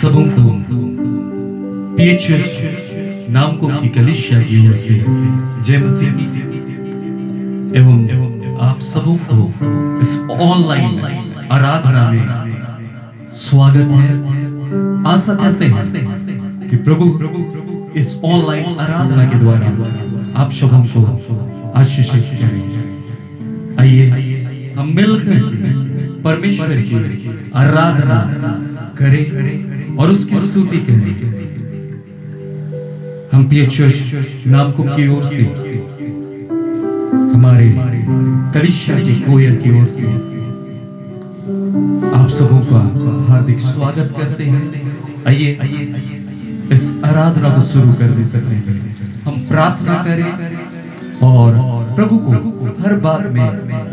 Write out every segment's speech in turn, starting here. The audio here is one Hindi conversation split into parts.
सबों को पीएचएस नामकों की कलीसिया की ओर से जय मसीह की एवं आप सबों को इस ऑनलाइन आराधना में स्वागत है। आशा करते हैं कि प्रभु इस ऑनलाइन आराधना के द्वारा आप सबों को आशीषित करें। आइए हम मिलकर परमेश्वर की आराधना करें और उसकी स्तुति करें। हम पीएचएस नामकों की ओर से हमारे कलीसिया के कोयर की ओर से आप सबों का हार्दिक स्वागत करते हैं। आइए इस आराधना को शुरू कर दे सकते हैं। हम प्रार्थना करें और प्रभु को हर बात में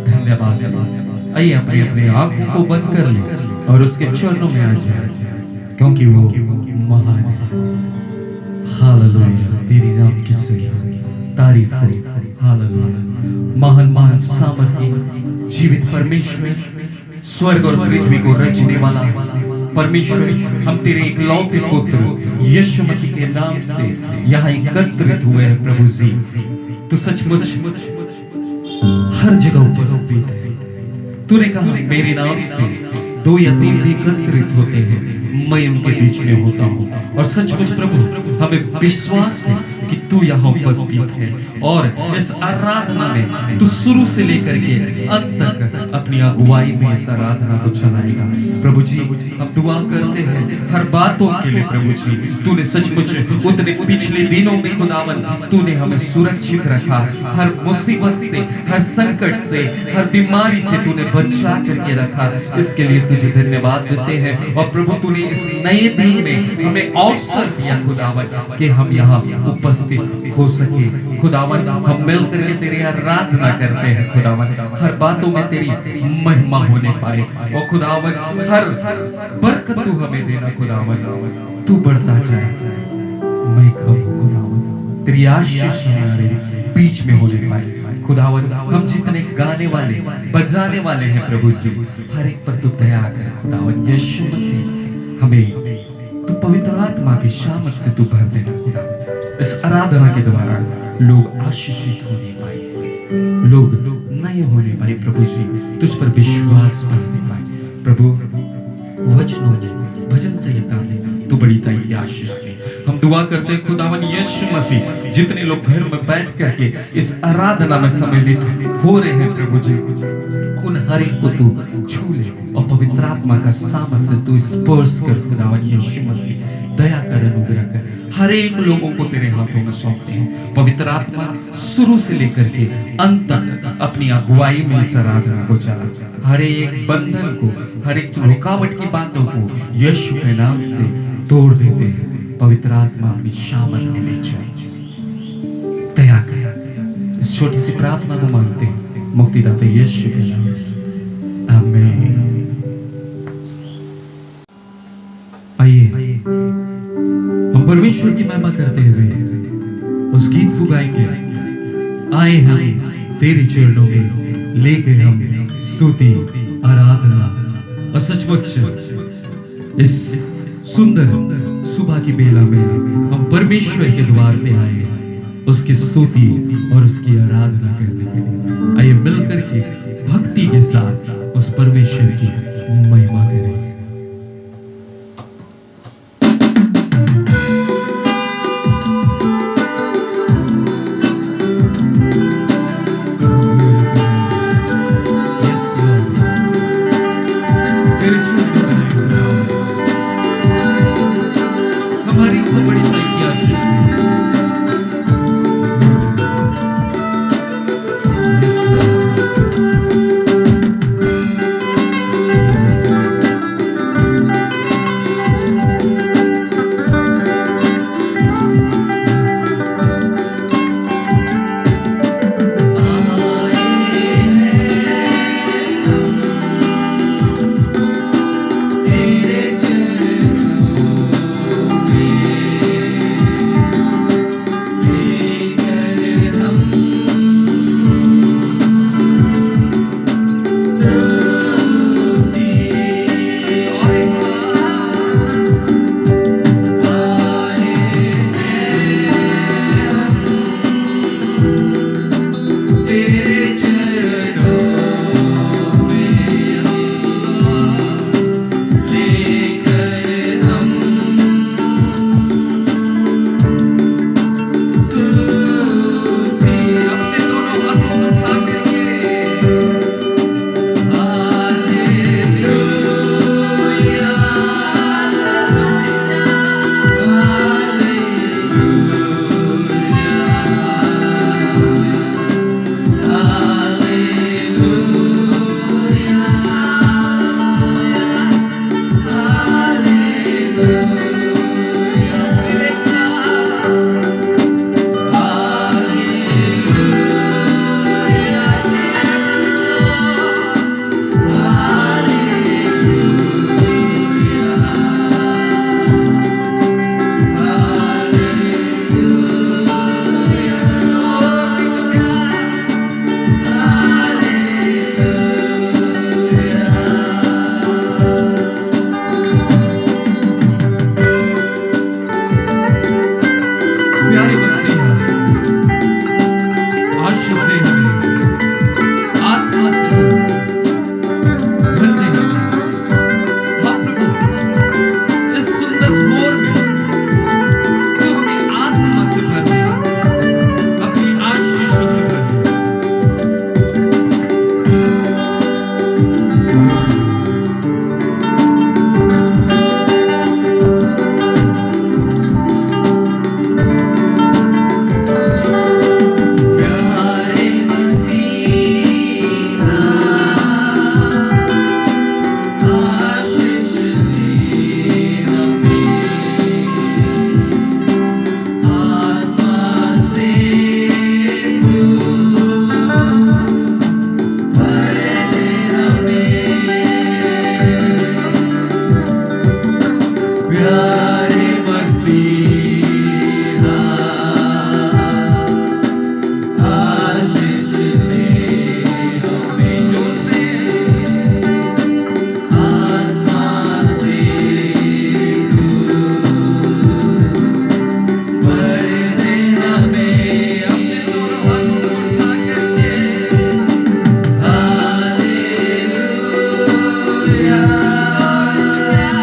धन्यवाद दें। आइए अपने अपने आंखों को बंद कर लें और उसके चरणों में आ जाए, क्योंकि वो महान है। हालेलुया, तेरी नाम की तारीफ हो। हालेलुया, महान महान सामर्थी जीवित परमेश्वर, स्वर्ग और पृथ्वी को रचने वाला परमेश्वर, हम तेरे इकलौते पुत्र यीशु मसीह के नाम से यहाँ एकत्रित हुए हैं। प्रभु जी, तू सचमुच हर जगह उपस्थित है। तूने कहा मेरे नाम से 2 या 3 भी एकत्रित होते हैं, मैं उनके बीच में होता हूँ। और सचमुच प्रभु, हमें विश्वास है कि तू यहाँ उपस्थित है और इस आराधना में तू शुरू से लेकर के अंत तक अपनी अगुवाई में इस आराधना को चलाएगा। प्रभु जी, हम दुआ करते हैं हर बातों के लिए। प्रभु जी, तूने सचमुच उतने पिछले दिनों में खुदावन तूने हमें सुरक्षित रखा। हर मुसीबत से, हर संकट से, हर बीमारी से तूने बचा करके रखा। इसके लिए तुझे धन्यवाद देते हैं। और प्रभु, तूने इस नए दिन में हमें अवसर दिया खुदावन कि हम यहाँ उपस्थित हो सके। खुदावन, हम मिलकर के तेरी आराधना करते हैं। खुदावन, हर बातों में तेरी महिमा होने पाए। और खुदावन, हर बरकत तू हमें देना। खुदावन, तू बढ़ता जाए, मैं कम। खुदावन, तेरी आशीष हमारे बीच में होने पाए। खुदावन, हम जितने गाने वाले, बजाने वाले हैं प्रभु जी, हर एक पर तू दया कर। खुदावन यीशु मसीह, हमें तू पवित्र आत्मा की शामत से तू भर देना। खुदावन, इस आराधना के द्वारा लोग आशीषित होने पाए, लोग नए होने पाए। प्रभु जी, तुझ पर विश्वास करने पाए। प्रभु, वचनों ने, भजन संहिता ने तू बड़ी ताई आशीष दे। हम दुआ करते हैं खुदावन यीशु मसीह, जितने लोग घर में बैठ करके इस आराधना में सम्मिलित हो रहे हैं प्रभु जी, उन हर एक को तू छू ले और पवित्र आत्मा का सामर्थ से तू स्पर्श कर। खुदावन यीशु मसीह, दया कर, अनुग्रह कर। हर एक लोगों को तेरे हाथों में सौंपते हैं। पवित्र आत्मा शुरू से लेकर के अंत तक अपनी अगुवाई में इस आराधना को चला। हर एक बंधन को, हर एक रुकावट की बातों को यीशु के नाम से तोड़ देते हैं। पवित्र आत्मा अपनी शामत में ले जाए, दया कर। इस छोटी सी प्रार्थना को मांगते हैं मुक्तिदाता यीशु के नाम से, आमीन। आइए हम परमेश्वर की महिमा करते हुए उस गीत को गाएंगे। आए हम तेरे चरणों में लेके हम स्तुति, आराधना। और सचमुच इस सुंदर सुबह की बेला में हम परमेश्वर के द्वार पे आए, उसकी स्तुति और उसकी आराधना करने के लिए। आइए मिलकर के भक्ति के साथ उस परमेश्वर की महिमा करें। प्यारे मसीहा आशीष दे हमें जो से आत्मा से भर दे हमें अपने दोनों हाथों को उठा करके हालेलुया हालेलुया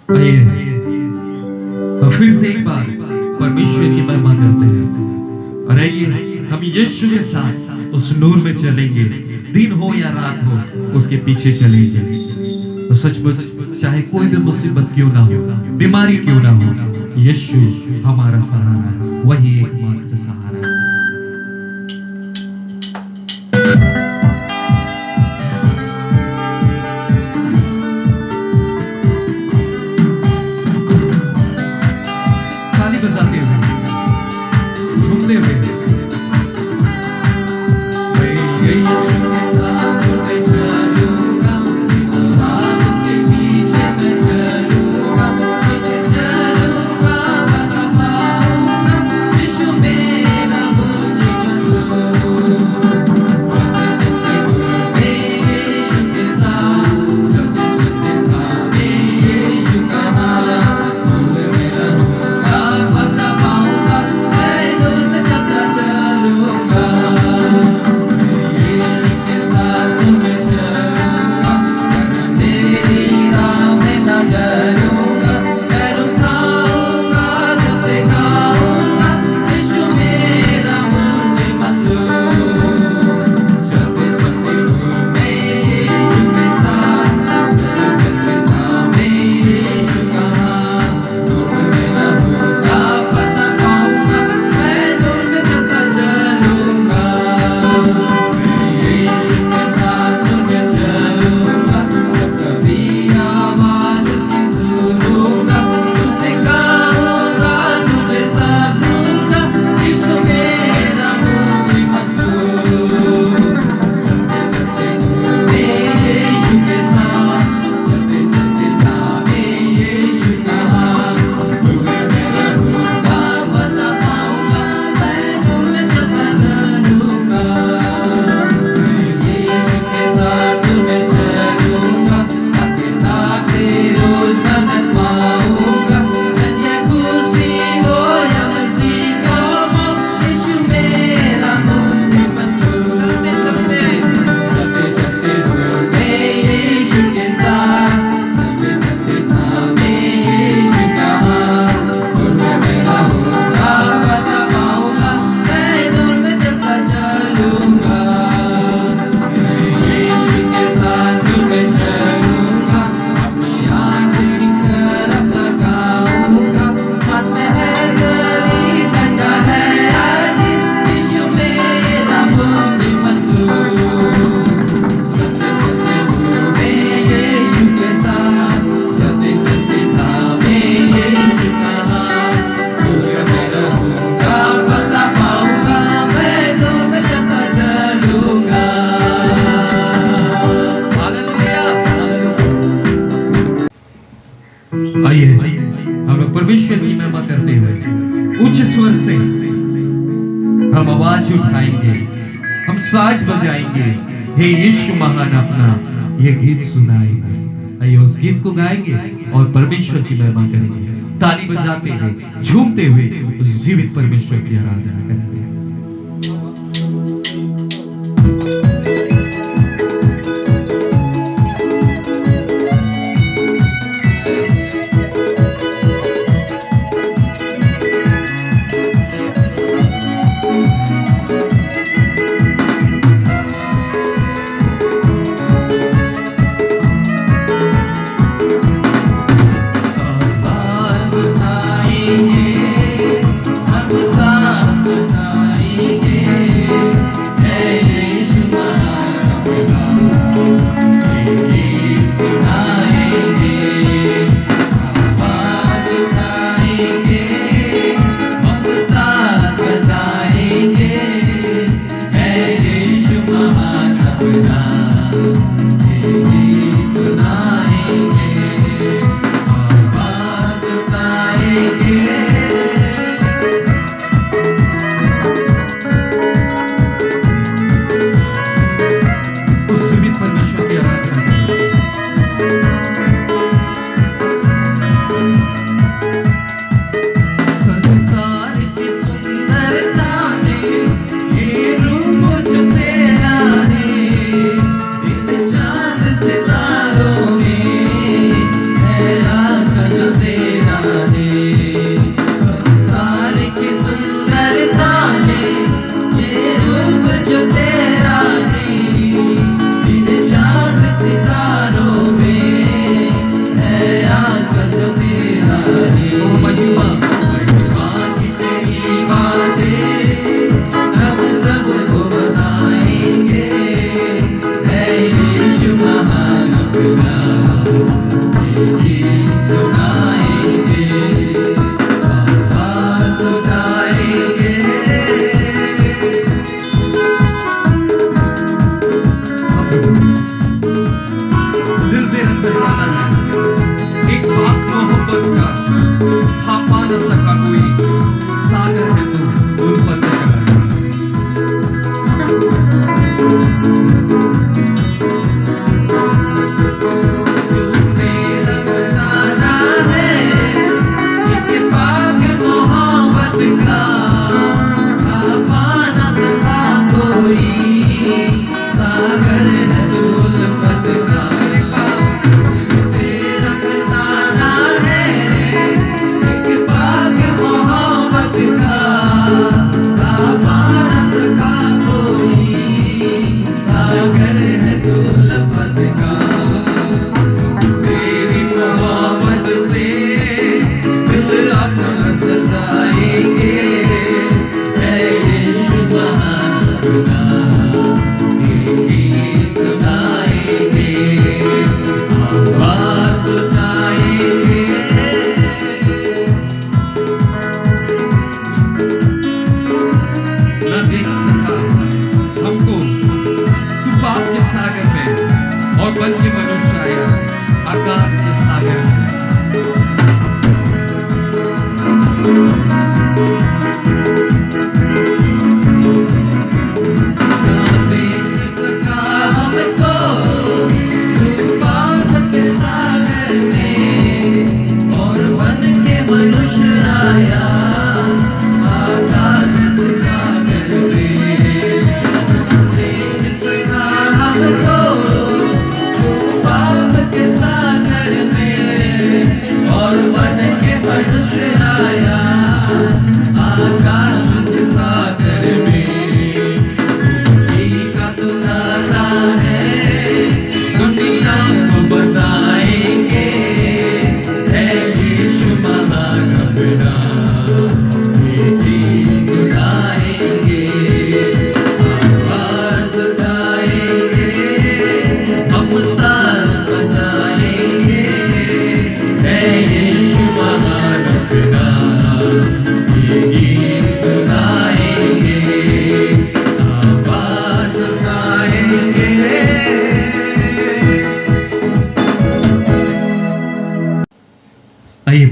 आइए हम फिर से एक बार परमेश्वर की महिमा करते हैं और आइए हम यीशु के साथ उस नूर में चलेंगे। दिन हो या रात हो उसके पीछे चलेंगे। तो सचमुच चाहे कोई भी मुसीबत क्यों ना हो, बीमारी क्यों ना हो, यीशु हमारा सहारा है, वही एकमात्र सहारा है। ताली बजाते हुए, झूमते हुए यीशु के साथ मैं चलूंगा, आवाज़ के पीछे मैं चलूंगा, पीछे चलूंगा बता पाऊंगा, यीशु मेरा मुझे चलते चलते हुए यीशु के साथ, चलते चलते थामे यीशु का हाथ, दूर में रहूंगा बता पाऊंगा, मैं दूर में चलता चलूंगा। आइए हम लोग परमेश्वर की महिमा करते हुए उच्च स्वर से हम आवाज उठाएंगे, हम साज बजाएंगे, हे यीशु महान अपना ये गीत सुनाएंगे। आइए उस गीत को गाएंगे और परमेश्वर की महिमा करेंगे, ताली बजाते हुए, झूमते हुए उस जीवित परमेश्वर की आराधना करेंगे। हम साथ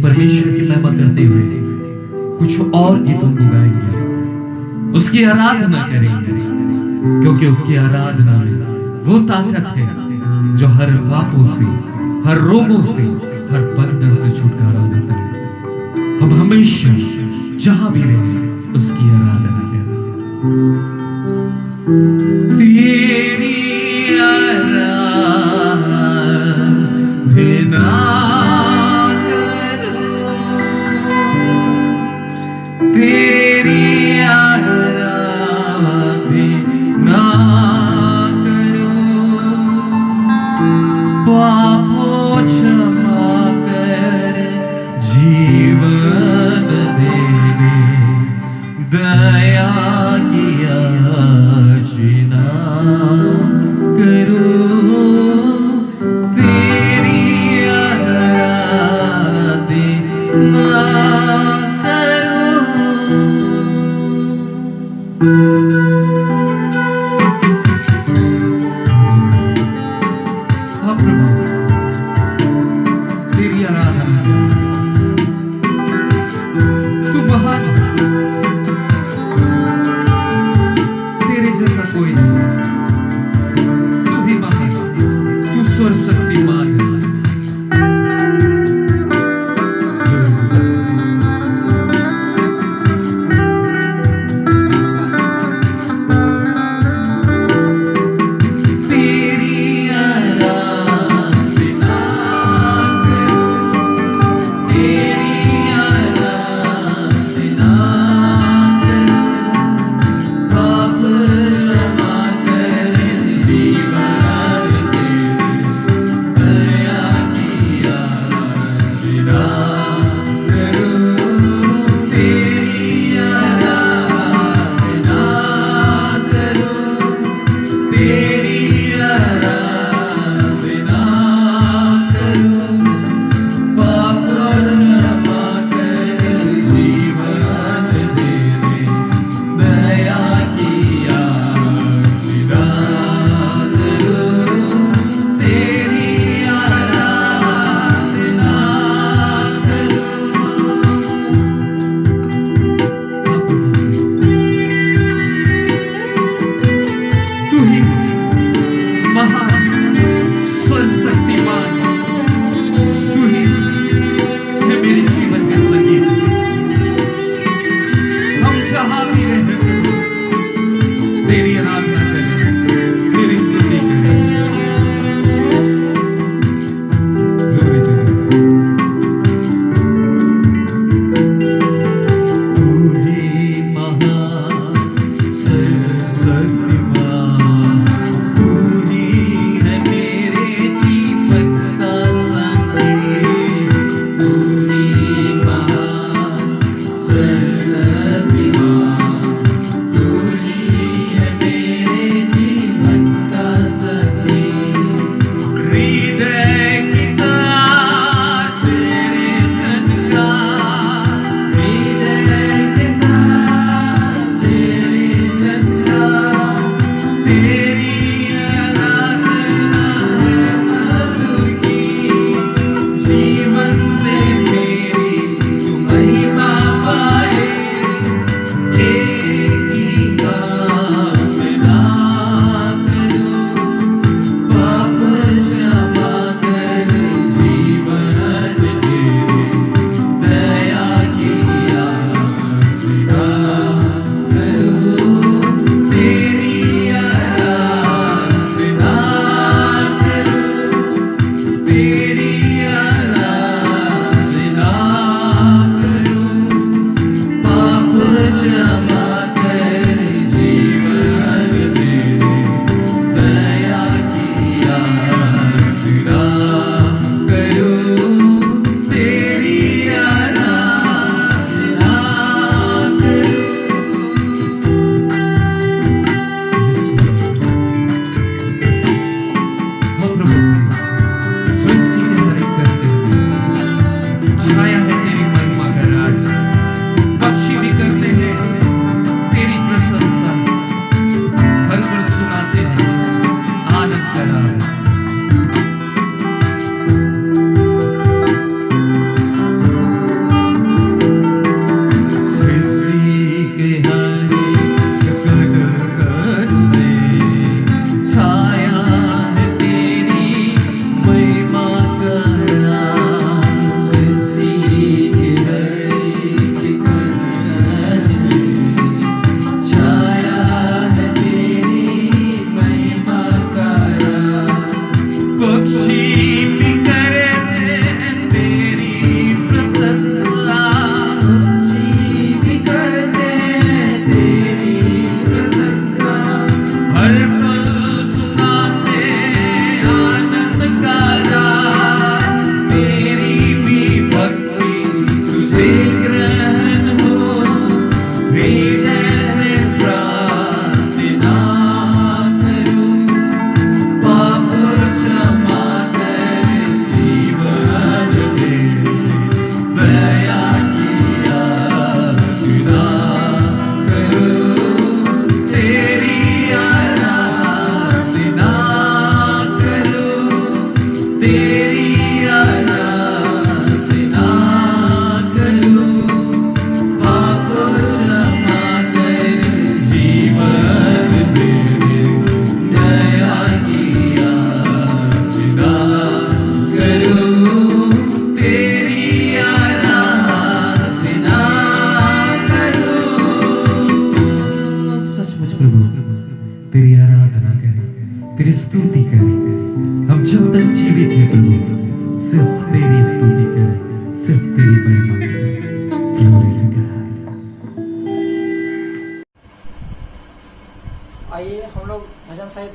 परमेश्वर की महिमा करते हुए कुछ और गीतों को गाएंगे, उसकी आराधना करेंगे, क्योंकि उसकी आराधना में वो ताकत है जो हर पापों से, हर रोगों से, हर बंधन से छुटकारा देता है। हम हमेशा जहां भी रहे उसकी आराधना करें। तेरी तेरी आराधना करो, पापों क्षमा कर जीवन देने दया की याचना करो। तेरी आराधना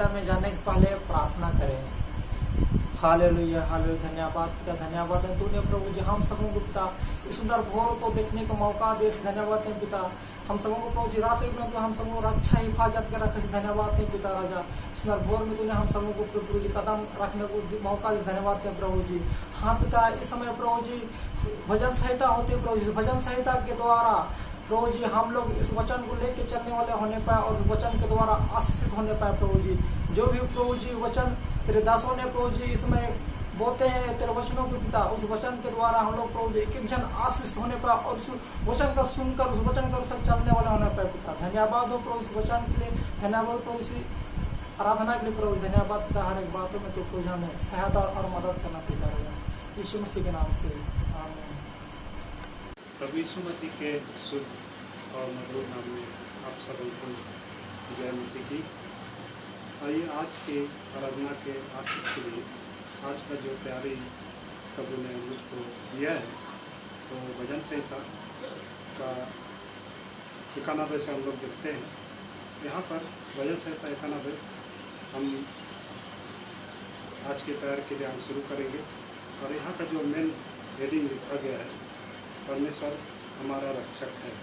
संहिता में जाने के पहले प्रार्थना करें। Hallelujah, hallelujah. धन्यवाद पिता, धन्यवाद है तूने प्रभु जी हम सबों को पिता इस सुंदर भोर को देखने का मौका दे। धन्यवाद है पिता हम सबों को प्रभु जी रात में तो हम सबों रक्षा हिफाजत कर रखे। धन्यवाद है पिता राजा सुंदर भोर में तूने हम सबों को प्रभु जी कदम रखने को मौका दे। धन्यवाद है प्रभु जी। हाँ पिता इस समय प्रभु जी भजन संहिता होती है प्रभु जी, भजन संहिता के द्वारा प्रभु जी हम लोग इस वचन को लेके चलने वाले होने पाए और उस वचन के द्वारा आशीषित होने पाए प्रभु जी। जो भी प्रभु जी वचन तेरे दासों ने प्रभु जी इसमें बोलते हैं तेरे वचनों के पिता, उस वचन के द्वारा हम लोग प्रभु जी एक एक जन आशीषित होने पाए और उस वचन का सुनकर उस वचन का अनुसार चलने वाले होने पाए पिता। धन्यवाद हो प्रभु इस वचन के लिए, धन्यवाद प्रभु इसी आराधना के लिए प्रभु धन्यवाद पिता। हर एक बातों में तो प्रभु हमें सहायता और मदद करना पिता यीशु मसीह के नाम से आमीन। प्रभु यीशु मसीह के शुभ और मधुर नाम में आप सबको जय मसीह की। आइए आज के आराधना के आशीष के लिए आज का जो तैयारी प्रभु ने मुझको दिया है तो भजन संहिता का 91 से हम लोग देखते हैं। यहाँ पर भजन संहिता 91 हम आज के तैयारी के लिए हम शुरू करेंगे और यहाँ का जो मेन हेडिंग लिखा गया है परमेश्वर हमारा रक्षक है।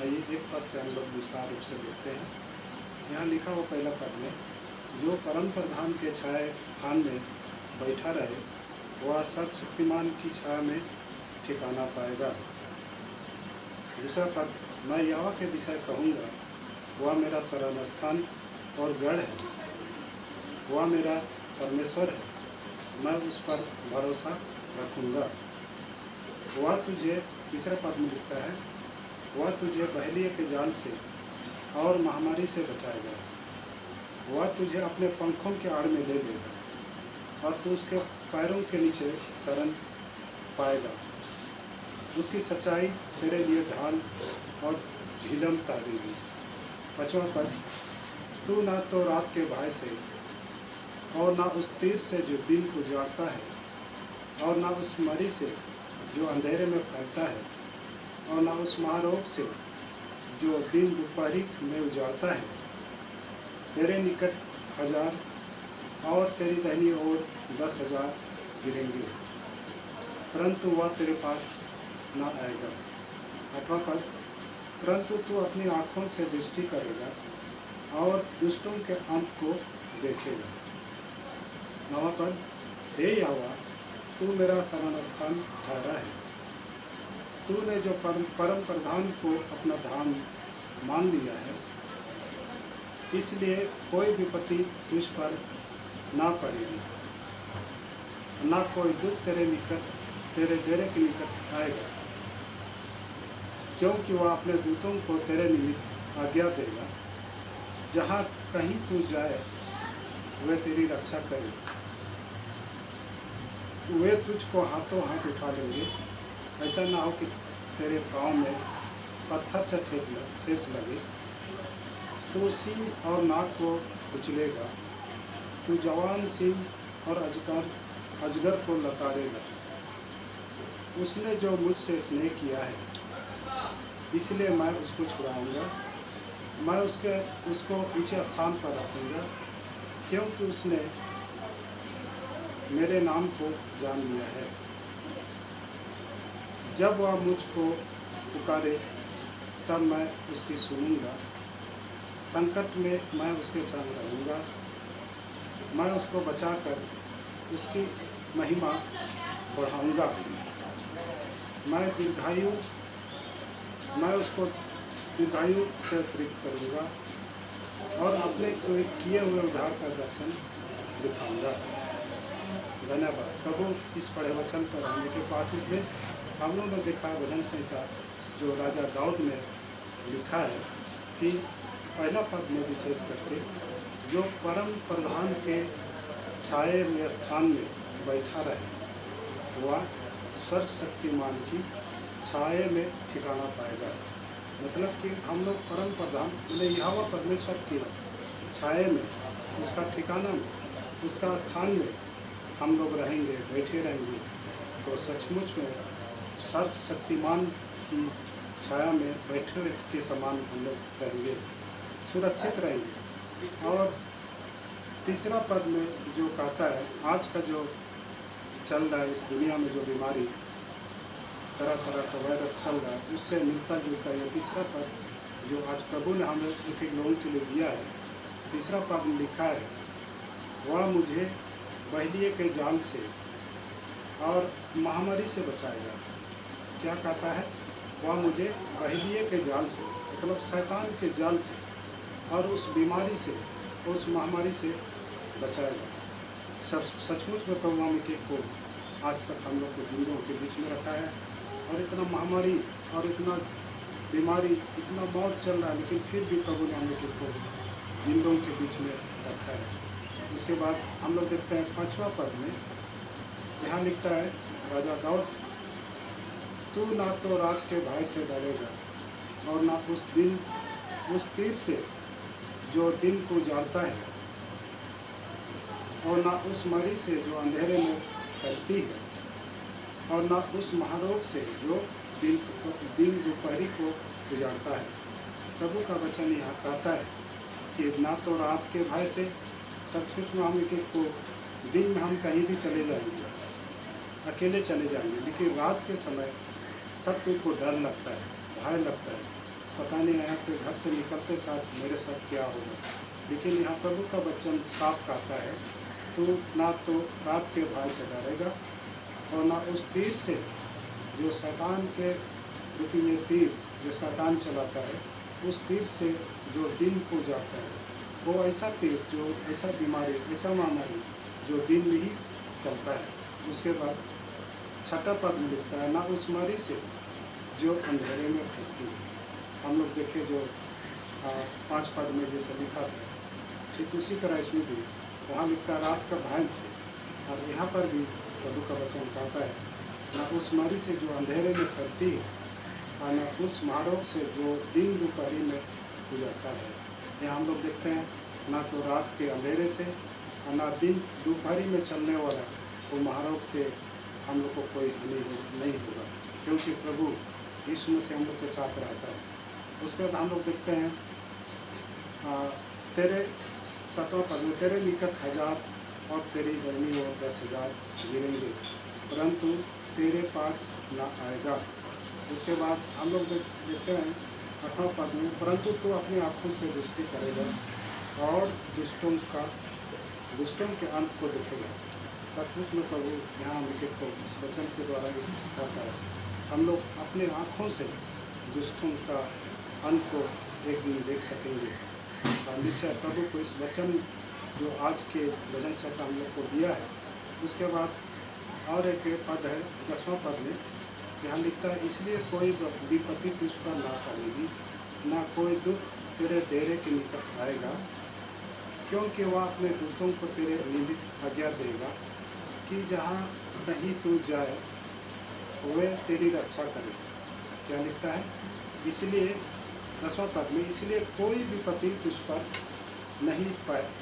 आइए एक पद से हम लोग विस्तार रूप से देखते हैं। यहाँ लिखा हुआ पहला पद में जो परम प्रधान के छाया स्थान में बैठा रहे वह सर्वशक्तिमान की छाया में ठिकाना पाएगा। दूसरा पद मैं यहोवा के विषय कहूँगा वह मेरा शरण स्थान और गढ़ है, वह मेरा परमेश्वर है, मैं उस पर भरोसा रखूँगा। वह तुझे तीसरे पद में लिखता है वह तुझे बहेलिए के जाल से और महामारी से बचाएगा, वह तुझे अपने पंखों के आड़ में ले लेगा और तू उसके पैरों के नीचे शरण पाएगा। उसकी सच्चाई तेरे लिए ढाल और झीलम ठहरेगी। पाँचवां पद तू ना तो रात के भय से और ना उस तीर से जो दिन को उजाड़ता है और ना उस मरी से जो अंधेरे में फैलता है और ना उस महारोग से जो दिन दोपहरी में उजाड़ता है। तेरे निकट 1000 और तेरी दाहिनी ओर 10,000 गिरेंगे परंतु वह तेरे पास ना आएगा। आठवां पद परंतु तू अपनी आँखों से दृष्टि करेगा और दुष्टों के अंत को देखेगा। नौवां पद हे यहोवा तू मेरा शरण स्थान ठहरा है, तूने जो परम प्रधान को अपना धाम मान लिया है, इसलिए कोई विपत्ति तुझ पर ना पड़ेगी, ना कोई दुख तेरे डेरे के निकट आएगा, क्योंकि वह अपने दूतों को तेरे निमित्त आज्ञा देगा। जहाँ कहीं तू जाए वे तेरी रक्षा करें, वे तुझको हाथों हाथ उठा लेंगे, ऐसा ना हो कि तेरे पाँव में पत्थर से ठेस लगे। तू सिंह और नाग को कुचलेगा, तू जवान सिंह और अजगर को लताड़ेगा। उसने जो मुझसे स्नेह किया है इसलिए मैं उसको छुड़ाऊंगा, मैं उसको ऊंचे स्थान पर रखूंगा, क्योंकि उसने मेरे नाम को जान लिया है। जब वह मुझको पुकारे तब मैं उसकी सुनूंगा, संकट में मैं उसके संग रहूंगा, मैं उसको बचाकर उसकी महिमा बढ़ाऊंगा। मैं उसको दीर्घायु से तृप्त करूंगा और अपने किए हुए उद्धार का दर्शन दिखाऊंगा। धन्यवाद। प्रभु इस पढ़े वचन पर रहने के आशीष दे। हम लोगों ने देखा भजन संहिता जो राजा दाऊद ने लिखा है कि पहला पद में विशेष करके जो परम प्रधान के छाए हुए स्थान में बैठा रहे वह स्वर्ग शक्तिमान की छाए में ठिकाना पाएगा। मतलब कि हम लोग परम प्रधान यहोवा परमेश्वर की छाए में, उसका ठिकाना में, उसका स्थान में हम लोग रहेंगे, बैठे रहेंगे, तो सचमुच में सर्व शक्तिमान की छाया में बैठे के समान हम लोग रहेंगे, सुरक्षित रहेंगे और तीसरा पद में जो कहता है, आज का जो चल रहा है इस दुनिया में, जो बीमारी तरह तरह का वायरस चल रहा है, उससे मिलता जुलता यह तीसरा पद जो आज प्रभु ने हमें एक एक लोगों के लिए दिया है। तीसरा पद में लिखा है, वह मुझे बहलिए के जाल से और महामारी से बचाएगा। क्या कहता है? वह मुझे बहलिए के जाल से, मतलब शैतान के जाल से और उस बीमारी से, उस महामारी से बचाएगा। सचमुच में प्रभु हमें को आज तक हम लोग को जिंदों के बीच में रखा है, और इतना महामारी और इतना बीमारी, इतना मौत चल रहा है, लेकिन फिर भी प्रभु ने हमें को जिंदों के बीच में रखा है। उसके बाद हम लोग देखते हैं 5वां पद में, यहाँ लिखता है राजा दाऊद, तू ना तो रात के भय से डरेगा और ना उस तीर से जो दिन को उजाड़ता है, और ना उस मरी से जो अंधेरे में फैलती है, और ना उस महारोग से जो दिन दोपहरी को उजाड़ता है। प्रभु का वचन यहाँ कहता है कि ना तो रात के भय से, सचमुच में हम को दिन में हम कहीं भी चले जाएंगे, अकेले चले जाएंगे, लेकिन रात के समय सब कोई को डर लगता है, भय लगता है, पता नहीं यहाँ से घर से निकलते साथ मेरे साथ क्या होगा। लेकिन यहाँ प्रभु का वचन साफ कहता है, तू ना तो रात के भय से डरेगा और ना उस तीर से जो शैतान के रूपी ये तीर जो शैतान चलाता है, उस तीर से जो दिन को जाता है, वो ऐसा तीर, जो ऐसा बीमारी, ऐसा महामारी जो दिन में ही चलता है। उसके बाद 6ठा पद में लिखता है, ना उस मारी से जो अंधेरे में फैलती है। हम लोग देखे जो 5 पद में जैसे लिखा था, ठीक उसी तरह इसमें भी वहाँ लिखता है रात का भय से, और यहाँ पर भी प्रभु का वचन कहता है, ना उस मारी से जो अंधेरे में फैलती है, और ना उस महारोग से जो दिन दोपहरी में गुजरता है। यहाँ हम लोग देखते हैं, ना तो रात के अंधेरे से और ना दिन दोपहरी में चलने वाला वो महारोग से हम लोग को कोई हानि नहीं होगा, क्योंकि प्रभु यीशु मसीह हम लोग के साथ रहता है। उसके बाद हम लोग देखते हैं तेरे 7वां पद में, तेरे निकट 1000 और तेरी गर्मी और 10,000 गिरेंगे, परंतु तेरे पास ना आएगा। उसके बाद हम लोग देखते हैं 8वां पद में, परंतु तू अपनी आँखों से दृष्टि करेगा और दुष्टों के अंत को देखेगा। सचमुच में प्रभु यहाँ हमें को इस वचन के द्वारा यही सिखाता है, हम लोग अपने आँखों से दुष्टों का अंत को एक दिन देख सकेंगे। और निश्चय प्रभु को इस वचन जो आज के वचन से हम लोग को दिया है। उसके बाद और एक पद है 10वां पद में, यहाँ लिखता है, इसलिए कोई विपत्ति तुझ पर ना पड़ेगी, ना कोई दुख तेरे डेरे के निकट आएगा, क्योंकि वह अपने दूतों को तेरे निमित्त आज्ञा देगा कि जहाँ कहीं तू जाए वे तेरी रक्षा करे। क्या लिखता है? इसलिए 10वां पद में, इसलिए कोई विपत्ति तुझ पर नहीं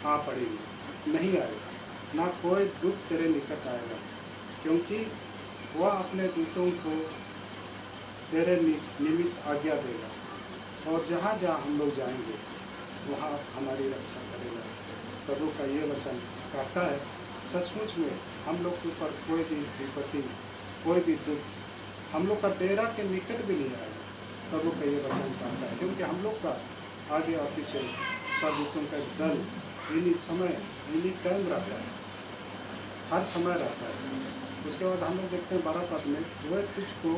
आ पड़ेगी, नहीं आएगा, ना कोई दुख तेरे निकट आएगा, क्योंकि वह अपने दूतों को तेरे निमित्त आज्ञा देगा, और जहाँ जहाँ हम लोग जाएंगे वहाँ हमारी रक्षा करेगा। प्रभु का ये वचन कहता है, सचमुच में हम लोग के ऊपर कोई भी विपत्ति, कोई भी दुख हम लोग का डेरा के निकट भी नहीं आएगा। प्रभु का ये वचन कहता है, क्योंकि हम लोग का आगे और पीछे स्वर्गदूतों का एक दल इन्हीं समय, इन्हीं टाइम रहता है, हर समय रहता है। उसके बाद हम लोग देखते हैं 12 पद में, वह तुझको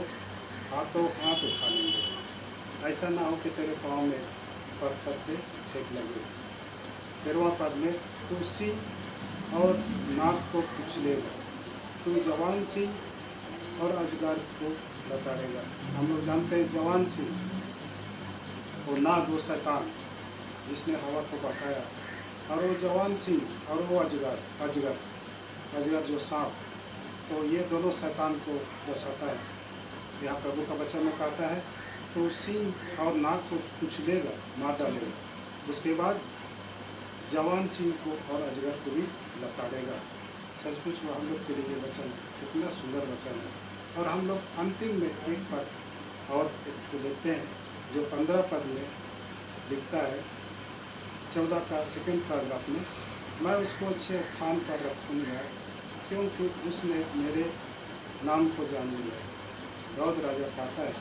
हाथों हाथ उठा लेंगे, ऐसा ना हो कि तेरे पाँव में पत्थर से ठेक लगे। 13वां पद में, तू सिंह और नाग को कुचलेगा, तू जवान सिंह और अजगर को लताड़ेगा। हम लोग जानते हैं जवान सिंह वो नाग, वो शैतान जिसने हवा को बकाया, और वो जवान सिंह और वो अजगर जो सांप, तो ये दोनों शैतान को दर्शाता है। यहाँ प्रभु का वचन में कहता है, तो सिंह और नाग को कुचलेगा, मार डालेगा, उसके बाद जवान सिंह को और अजगर को भी लताड़ेगा। सचमुच में हम लोग के लिए ये वचन कितना सुंदर वचन है। और हम लोग अंतिम में एक पद और एक को देखते हैं जो 15 पद में लिखता है, 14 का 2nd पैराग्राफ में, मैं उसको अच्छे स्थान पर रखूँगा, क्योंकि उसने मेरे नाम को जान लिया। दाऊद राजा कहता है,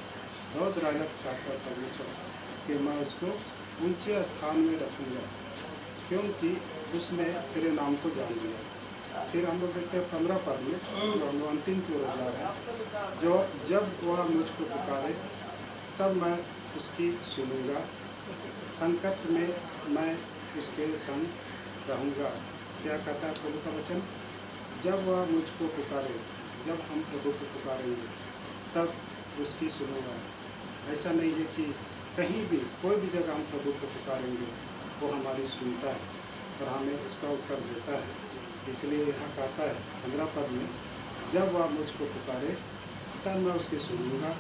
दाऊद राजा कहता है परमेश्वर कि मैं उसको ऊंचे स्थान में रखूँगा, क्योंकि उसने तेरे नाम को जान लिया। फिर हम लोग देखते हैं 15 पद में, जो हम लोग अंतिम की ओर जा रहे हैं, जो जब वह मुझको पुकारे तब मैं उसकी सुनूंगा, संकट में मैं उसके संग रहूँगा। क्या कहता है प्रभु का वचन? जब वह मुझको पुकारे, जब हम प्रभु को पुकारेंगे तब उसकी सुनूंगा। ऐसा नहीं है कि कहीं भी कोई भी जगह हम प्रभु को पुकारेंगे वो हमारी सुनता है और हमें उसका उत्तर देता है। इसलिए यहाँ कहता है 15 पद में, जब वह मुझको पुकारे तब मैं उसकी सुनूंगा,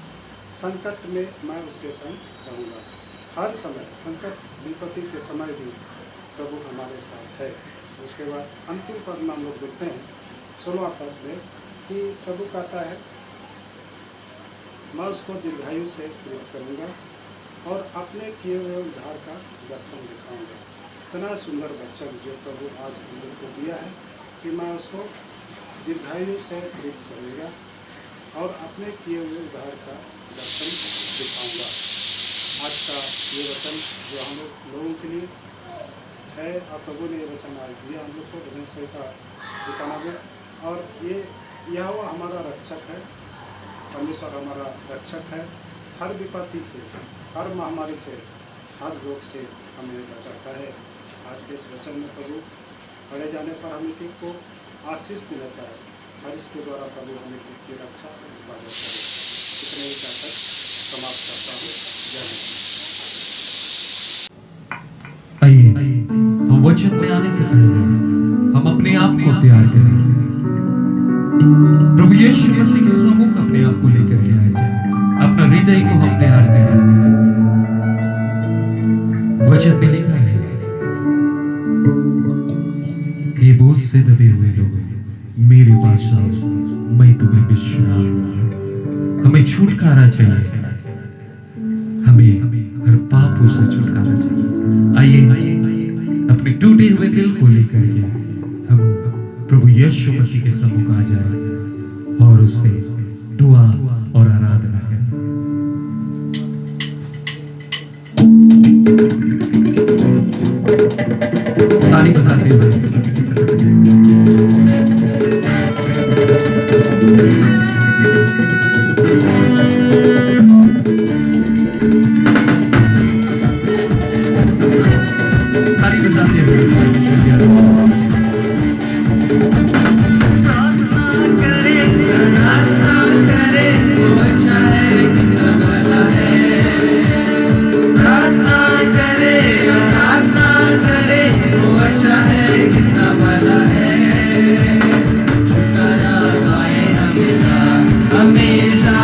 संकट में मैं उसके संग रहूँगा। हर समय संकट विपत्ति के समय भी प्रभु हमारे साथ है। उसके बाद अंतिम पद में हम लोग देखते हैं 16 पद में कि प्रभु कहता है, मैं उसको दीर्घायु से प्रेरित करूँगा और अपने किए हुए उद्धार का दर्शन दिखाऊँगा। इतना सुंदर वचन जो प्रभु आज हम लोग को दिया है कि मैं उसको दीर्घायु से प्रेरित करूँगा और अपने किए हुए उद्धार का दर्शन दिखाऊँगा। आज का ये वचन जो हम लोगों के लिए है और प्रभु ने ये वचन आज दिया हम लोग को, भजन संहिता 91, और यह हमारा रक्षक है। परमेश्वर हमारा रक्षक है, हर विपत्ति से, हर महामारी से, हर रोग से हमें बचाता है। आज के इस वचन में प्रभु पढ़े जाने पर हमें एक को आशीष दिलाता है और इसके द्वारा प्रभु हमें की रक्षा और हिफाजत करे। इतने ही कहकर समाप्त करता हूँ। जय हिंद। आइए हम वचन में आने से पहले हम अपने आप को तैयार करें। प्रभु यीशु मसीह के सम्मुख अपने आप को लेकर के आए जाए। अपना हृदय को हम तैयार करें। वचन में लिखा है, हे बोझ से दबे हुए लोग मेरे पास आओ, मैं तुम्हें विश्राम दूंगा। हमें छुटकारा चाहिए, हमें हर पापों से छुटकारा चाहिए। आइए अपने टूटे हुए दिल को लेकर के हम प्रभु यीशु मसीह के सम्मुख आ जाए और उससे दुआ और आराधना करें। ताली बजाते हुए हमेशा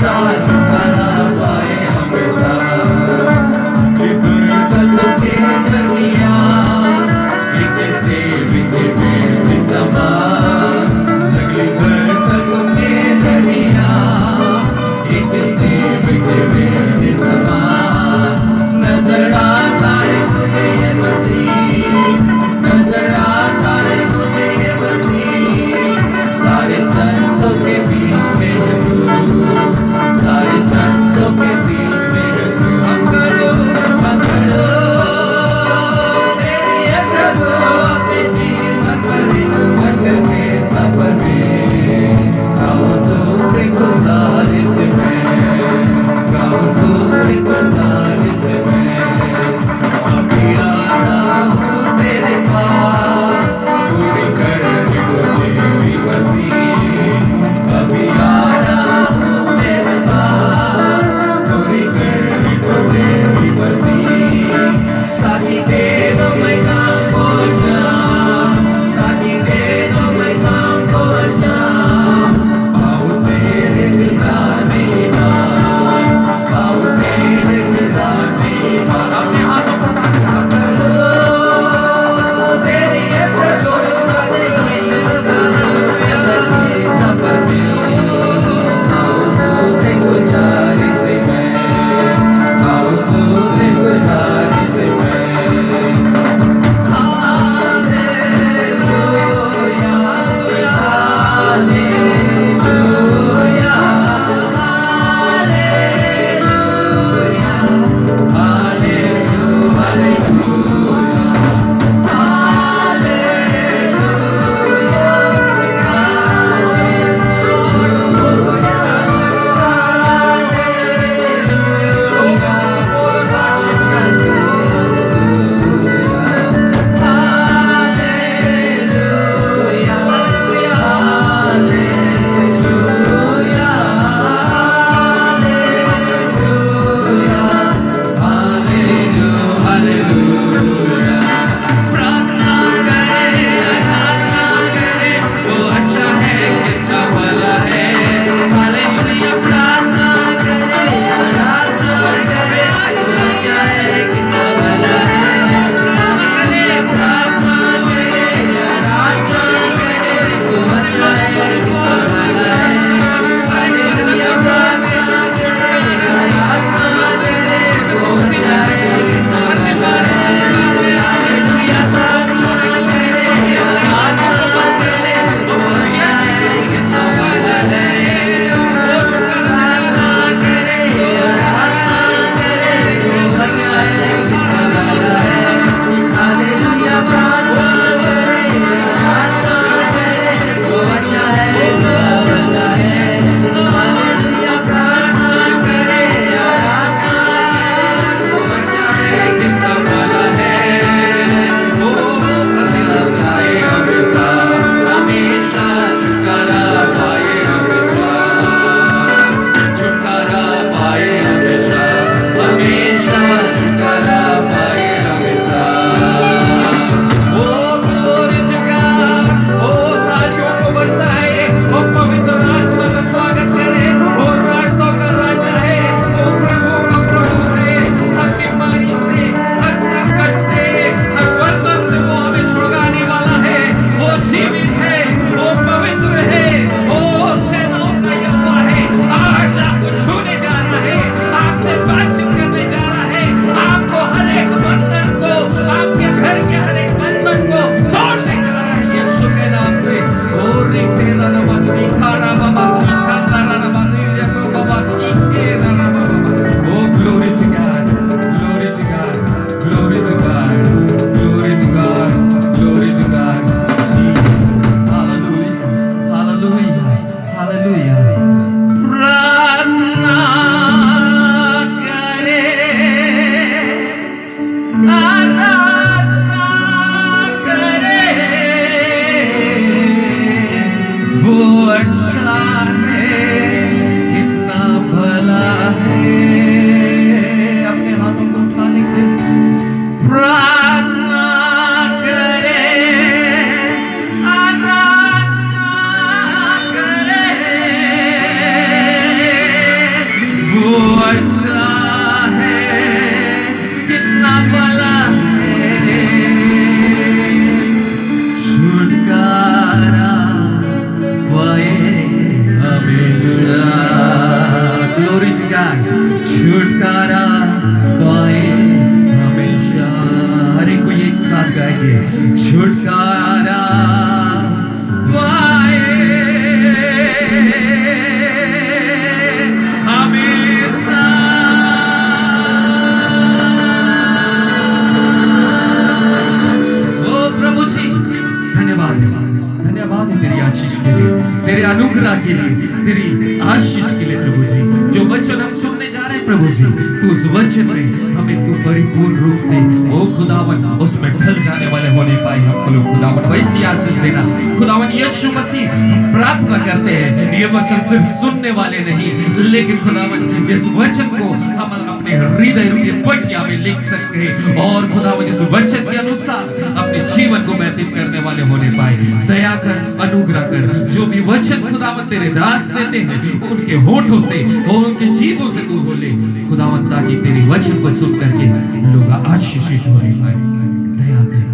सा ठिकाना पाए हमेशा। दुर्गत के नजरिया एक सेवित बेटे समान, सगली बरकतों के नजरिया एक सेवित बेटे समान। नजर आता है मुझे ये मसीह, नजर आता है मुझे ये मसीह। सारे संतों के बीच में तू, सारे छुटकारा पाए हमेशा। हर एक को एक साथ गाएंगे, छुटकारा पाए हमेशा। ओ प्रभु जी धन्यवाद, धन्यवाद है तेरी आशीष के लिए, तेरे अनुग्रह के लिए, तेरी आशीष के लिए प्रभु जी। जो वचन हम सुनने जा रहे हैं प्रभु जी, तू उस वचन में हमें तू परिपूर्ण रूप से ओ खुदावन उसमें ढल जाने वाले होने पाए हमको लोग खुदावन वैसी आशीष देना खुदावन यीशु मसीह। हम प्रार्थना करते हैं ये वचन सिर्फ सुनने वाले नहीं, लेकिन खुदावन इस वचन को हम अपने हृदय रूपी पटिया में लिख सकते हैं और खुदावन इस वचन के अनुसार अपने जीवन को व्यतीत करने वाले होने पाए। दया कर, अनुग्रह कर, जो भी वचन खुदावन तेरे दास देते हैं उनके होठों से और उनके जीवों से तू बोले खुदावन, ताकि तेरे वचन को सुन करके लोग आशीषित होने पाए। दया कर,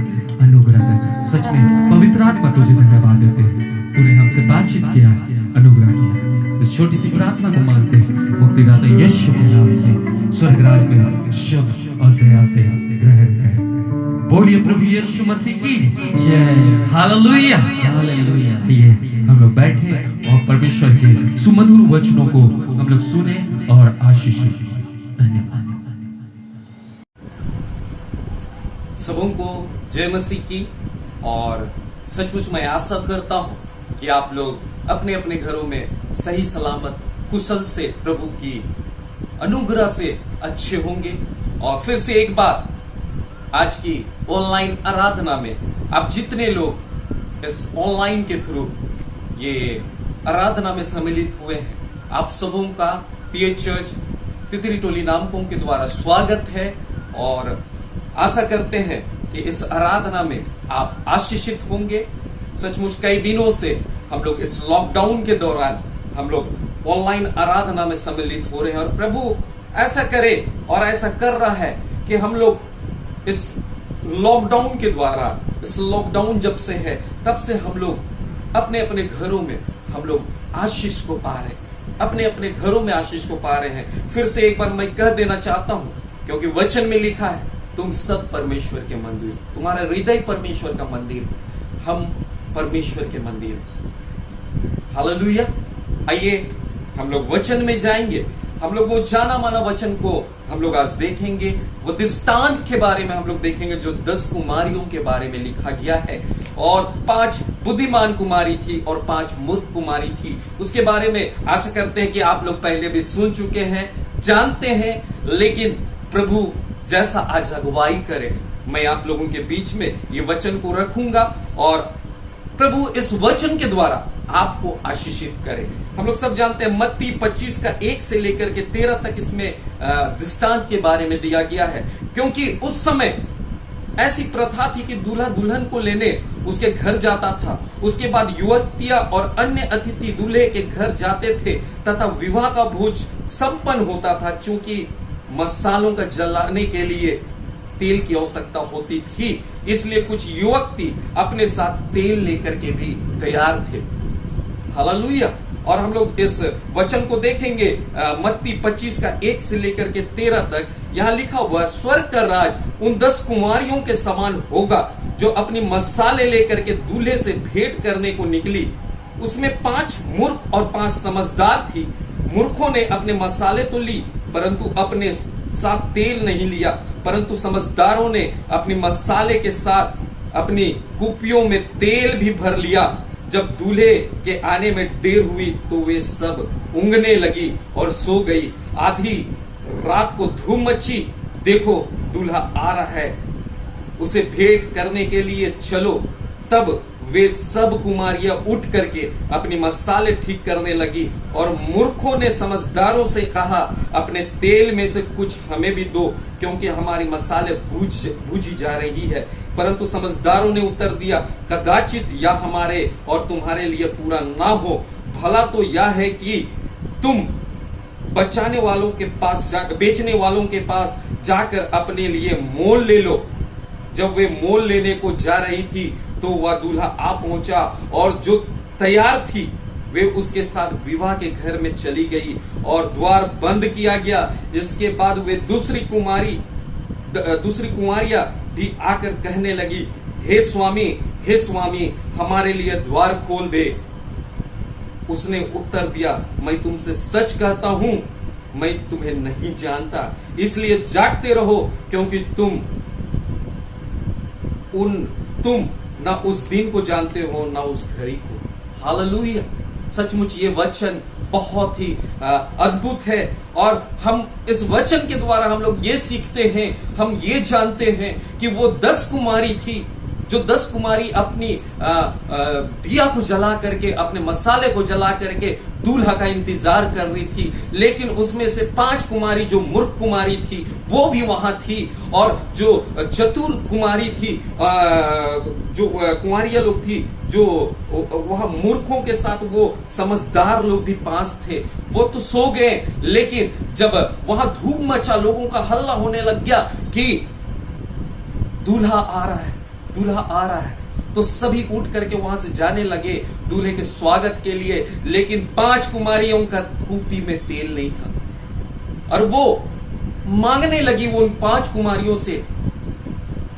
अनुग्रह कर। सच में पवित्र आत्मा तुझे धन्यवाद देते हैं, तूने हमसे बातचीत किया, अनुग्रह किया। इस छोटी सी प्रार्थना को मानते हैं मुक्तिदाता यीशु के नाम से, स्वर्गराज में शुभ और दया से ग्रहण करें। बोलिए प्रभु यीशु मसीह की जय। Hallelujah, hallelujah. ये हम लोग बैठे और परमेश्वर के सुमधुर वचनों को हम लोग सुने और आशीषित। धन्यवाद। सबों को जय मसीह की। और सचमुच मैं आशा करता हूं कि आप लोग अपने अपने घरों में सही सलामत कुशल से प्रभु की अनुग्रह से अच्छे होंगे। और फिर से एक बार आज की ऑनलाइन आराधना में आप जितने लोग इस ऑनलाइन के थ्रू ये आराधना में सम्मिलित हुए हैं, आप सबों का पीएच चर्च तितरी टोली नामकों के द्वारा स्वागत है। और आशा करते हैं कि इस आराधना में आप आशीषित होंगे। सचमुच कई दिनों से हम लोग इस लॉकडाउन के दौरान हम लोग ऑनलाइन आराधना में सम्मिलित हो रहे हैं और प्रभु ऐसा करे और ऐसा कर रहा है कि हम लोग इस लॉकडाउन के द्वारा, इस लॉकडाउन जब से है तब से हम लोग अपने अपने घरों में हम लोग आशीष को पा रहे हैं, अपने अपने घरों में आशीष को पा रहे हैं। फिर से एक बार मैं कह देना चाहता हूं, क्योंकि वचन में लिखा है तुम सब परमेश्वर के मंदिर, तुम्हारा हृदय परमेश्वर का मंदिर, हम परमेश्वर के मंदिर। हालेलुया। आइए हम लोग वचन में जाएंगे। हम लोग वो जाना माना वचन को हम लोग आज देखेंगे। वो दृष्टांत के बारे में हम लोग देखेंगे जो 10 कुमारियों के बारे में लिखा गया है। और 5 बुद्धिमान कुमारी थी और 5 मूर्ख कुमारी थी। उसके बारे में आशा करते हैं कि आप लोग पहले भी सुन चुके हैं, जानते हैं। लेकिन प्रभु जैसा आज अगुवाई करे, मैं आप लोगों के बीच में ये वचन को रखूंगा और प्रभु इस वचन के द्वारा आपको आशीषित करे। हम लोग सब जानते हैं मत्ती 25 का 1 से लेकर के 13 तक इसमें दृष्टांत के बारे में दिया गया है। क्योंकि उस समय ऐसी प्रथा थी कि दूल्हा दुल्हन को लेने उसके घर जाता था, उसके बाद युवतियां और अन्य अतिथि दूल्हे के घर जाते थे तथा विवाह का भोज संपन्न होता था। चूंकि मसालों का जलाने के लिए तेल की आवश्यकता होती थी, इसलिए कुछ युवती अपने साथ तेल लेकर के भी तैयार थे। हालेलुया। और हम लोग इस वचन को देखेंगे मत्ती 25 का 1 से लेकर के 13 तक। यहाँ लिखा हुआ, स्वर्ग का राज उन 10 कुमारियों के समान होगा जो अपनी मसाले लेकर के दूल्हे से भेंट करने को निकली। उसमें 5 मूर्ख और 5 समझदार थी। मूर्खों ने अपने मसाले तो ली परंतु अपने साथ तेल नहीं लिया, परंतु समझदारों ने अपने मसाले के साथ अपनी कुपियों में तेल भी भर लिया। जब दूल्हे के आने में देर हुई तो वे सब ऊँघने लगी और सो गई। आधी रात को धूम मची, देखो दूल्हा आ रहा है, उसे भेंट करने के लिए चलो। तब वे सब कुमारियां उठ करके अपनी मसाले ठीक करने लगी। और मूर्खों ने समझदारों से कहा, अपने तेल में से कुछ हमें भी दो, क्योंकि हमारी मसाले बुझी जा रही है। परंतु समझदारों ने उत्तर दिया, कदाचित यह हमारे और तुम्हारे लिए पूरा ना हो। भला तो यह है कि तुम बेचने वालों के पास जाकर अपने लिए मोल ले लो। जब वे मोल लेने को जा रही थी तो वह दूल्हा आ पहुंचा और जो तैयार थी वे उसके साथ विवाह के घर में चली गई और द्वार बंद किया गया। इसके बाद वे दूसरी कुमारियां भी आकर कहने लगी, हे स्वामी, हमारे लिए द्वार खोल दे। उसने उत्तर दिया, मैं तुमसे सच कहता हूं, मैं तुम्हें नहीं जानता, इसलिए जागते रहो, क्योंकि तुम ना उस दिन को जानते हो ना उस घड़ी को। हालेलुया। सचमुच ये वचन बहुत ही अद्भुत है और हम इस वचन के द्वारा हम लोग ये सीखते हैं, हम ये जानते हैं कि वो 10 कुमारी थी, जो 10 कुमारी अपनी दिया को जला करके, अपने मसाले को जला करके दूल्हा का इंतजार कर रही थी, लेकिन उसमें से 5 कुमारी जो मूर्ख कुमारी थी वो भी वहां थी, और जो चतुर कुमारी थी, जो कुमारियां लोग थी, जो वहां मूर्खों के साथ वो समझदार लोग भी 5 थे, वो तो सो गए। लेकिन जब वहां धूम मचा, लोगों का हल्ला होने लग गया कि दूल्हा आ रहा है, दूल्हा आ रहा है, तो सभी उठ करके वहां से जाने लगे दूल्हे के स्वागत के लिए। लेकिन 5 कुमारियों का कूपी में तेल नहीं था और वो मांगने लगी उन 5 कुमारियों से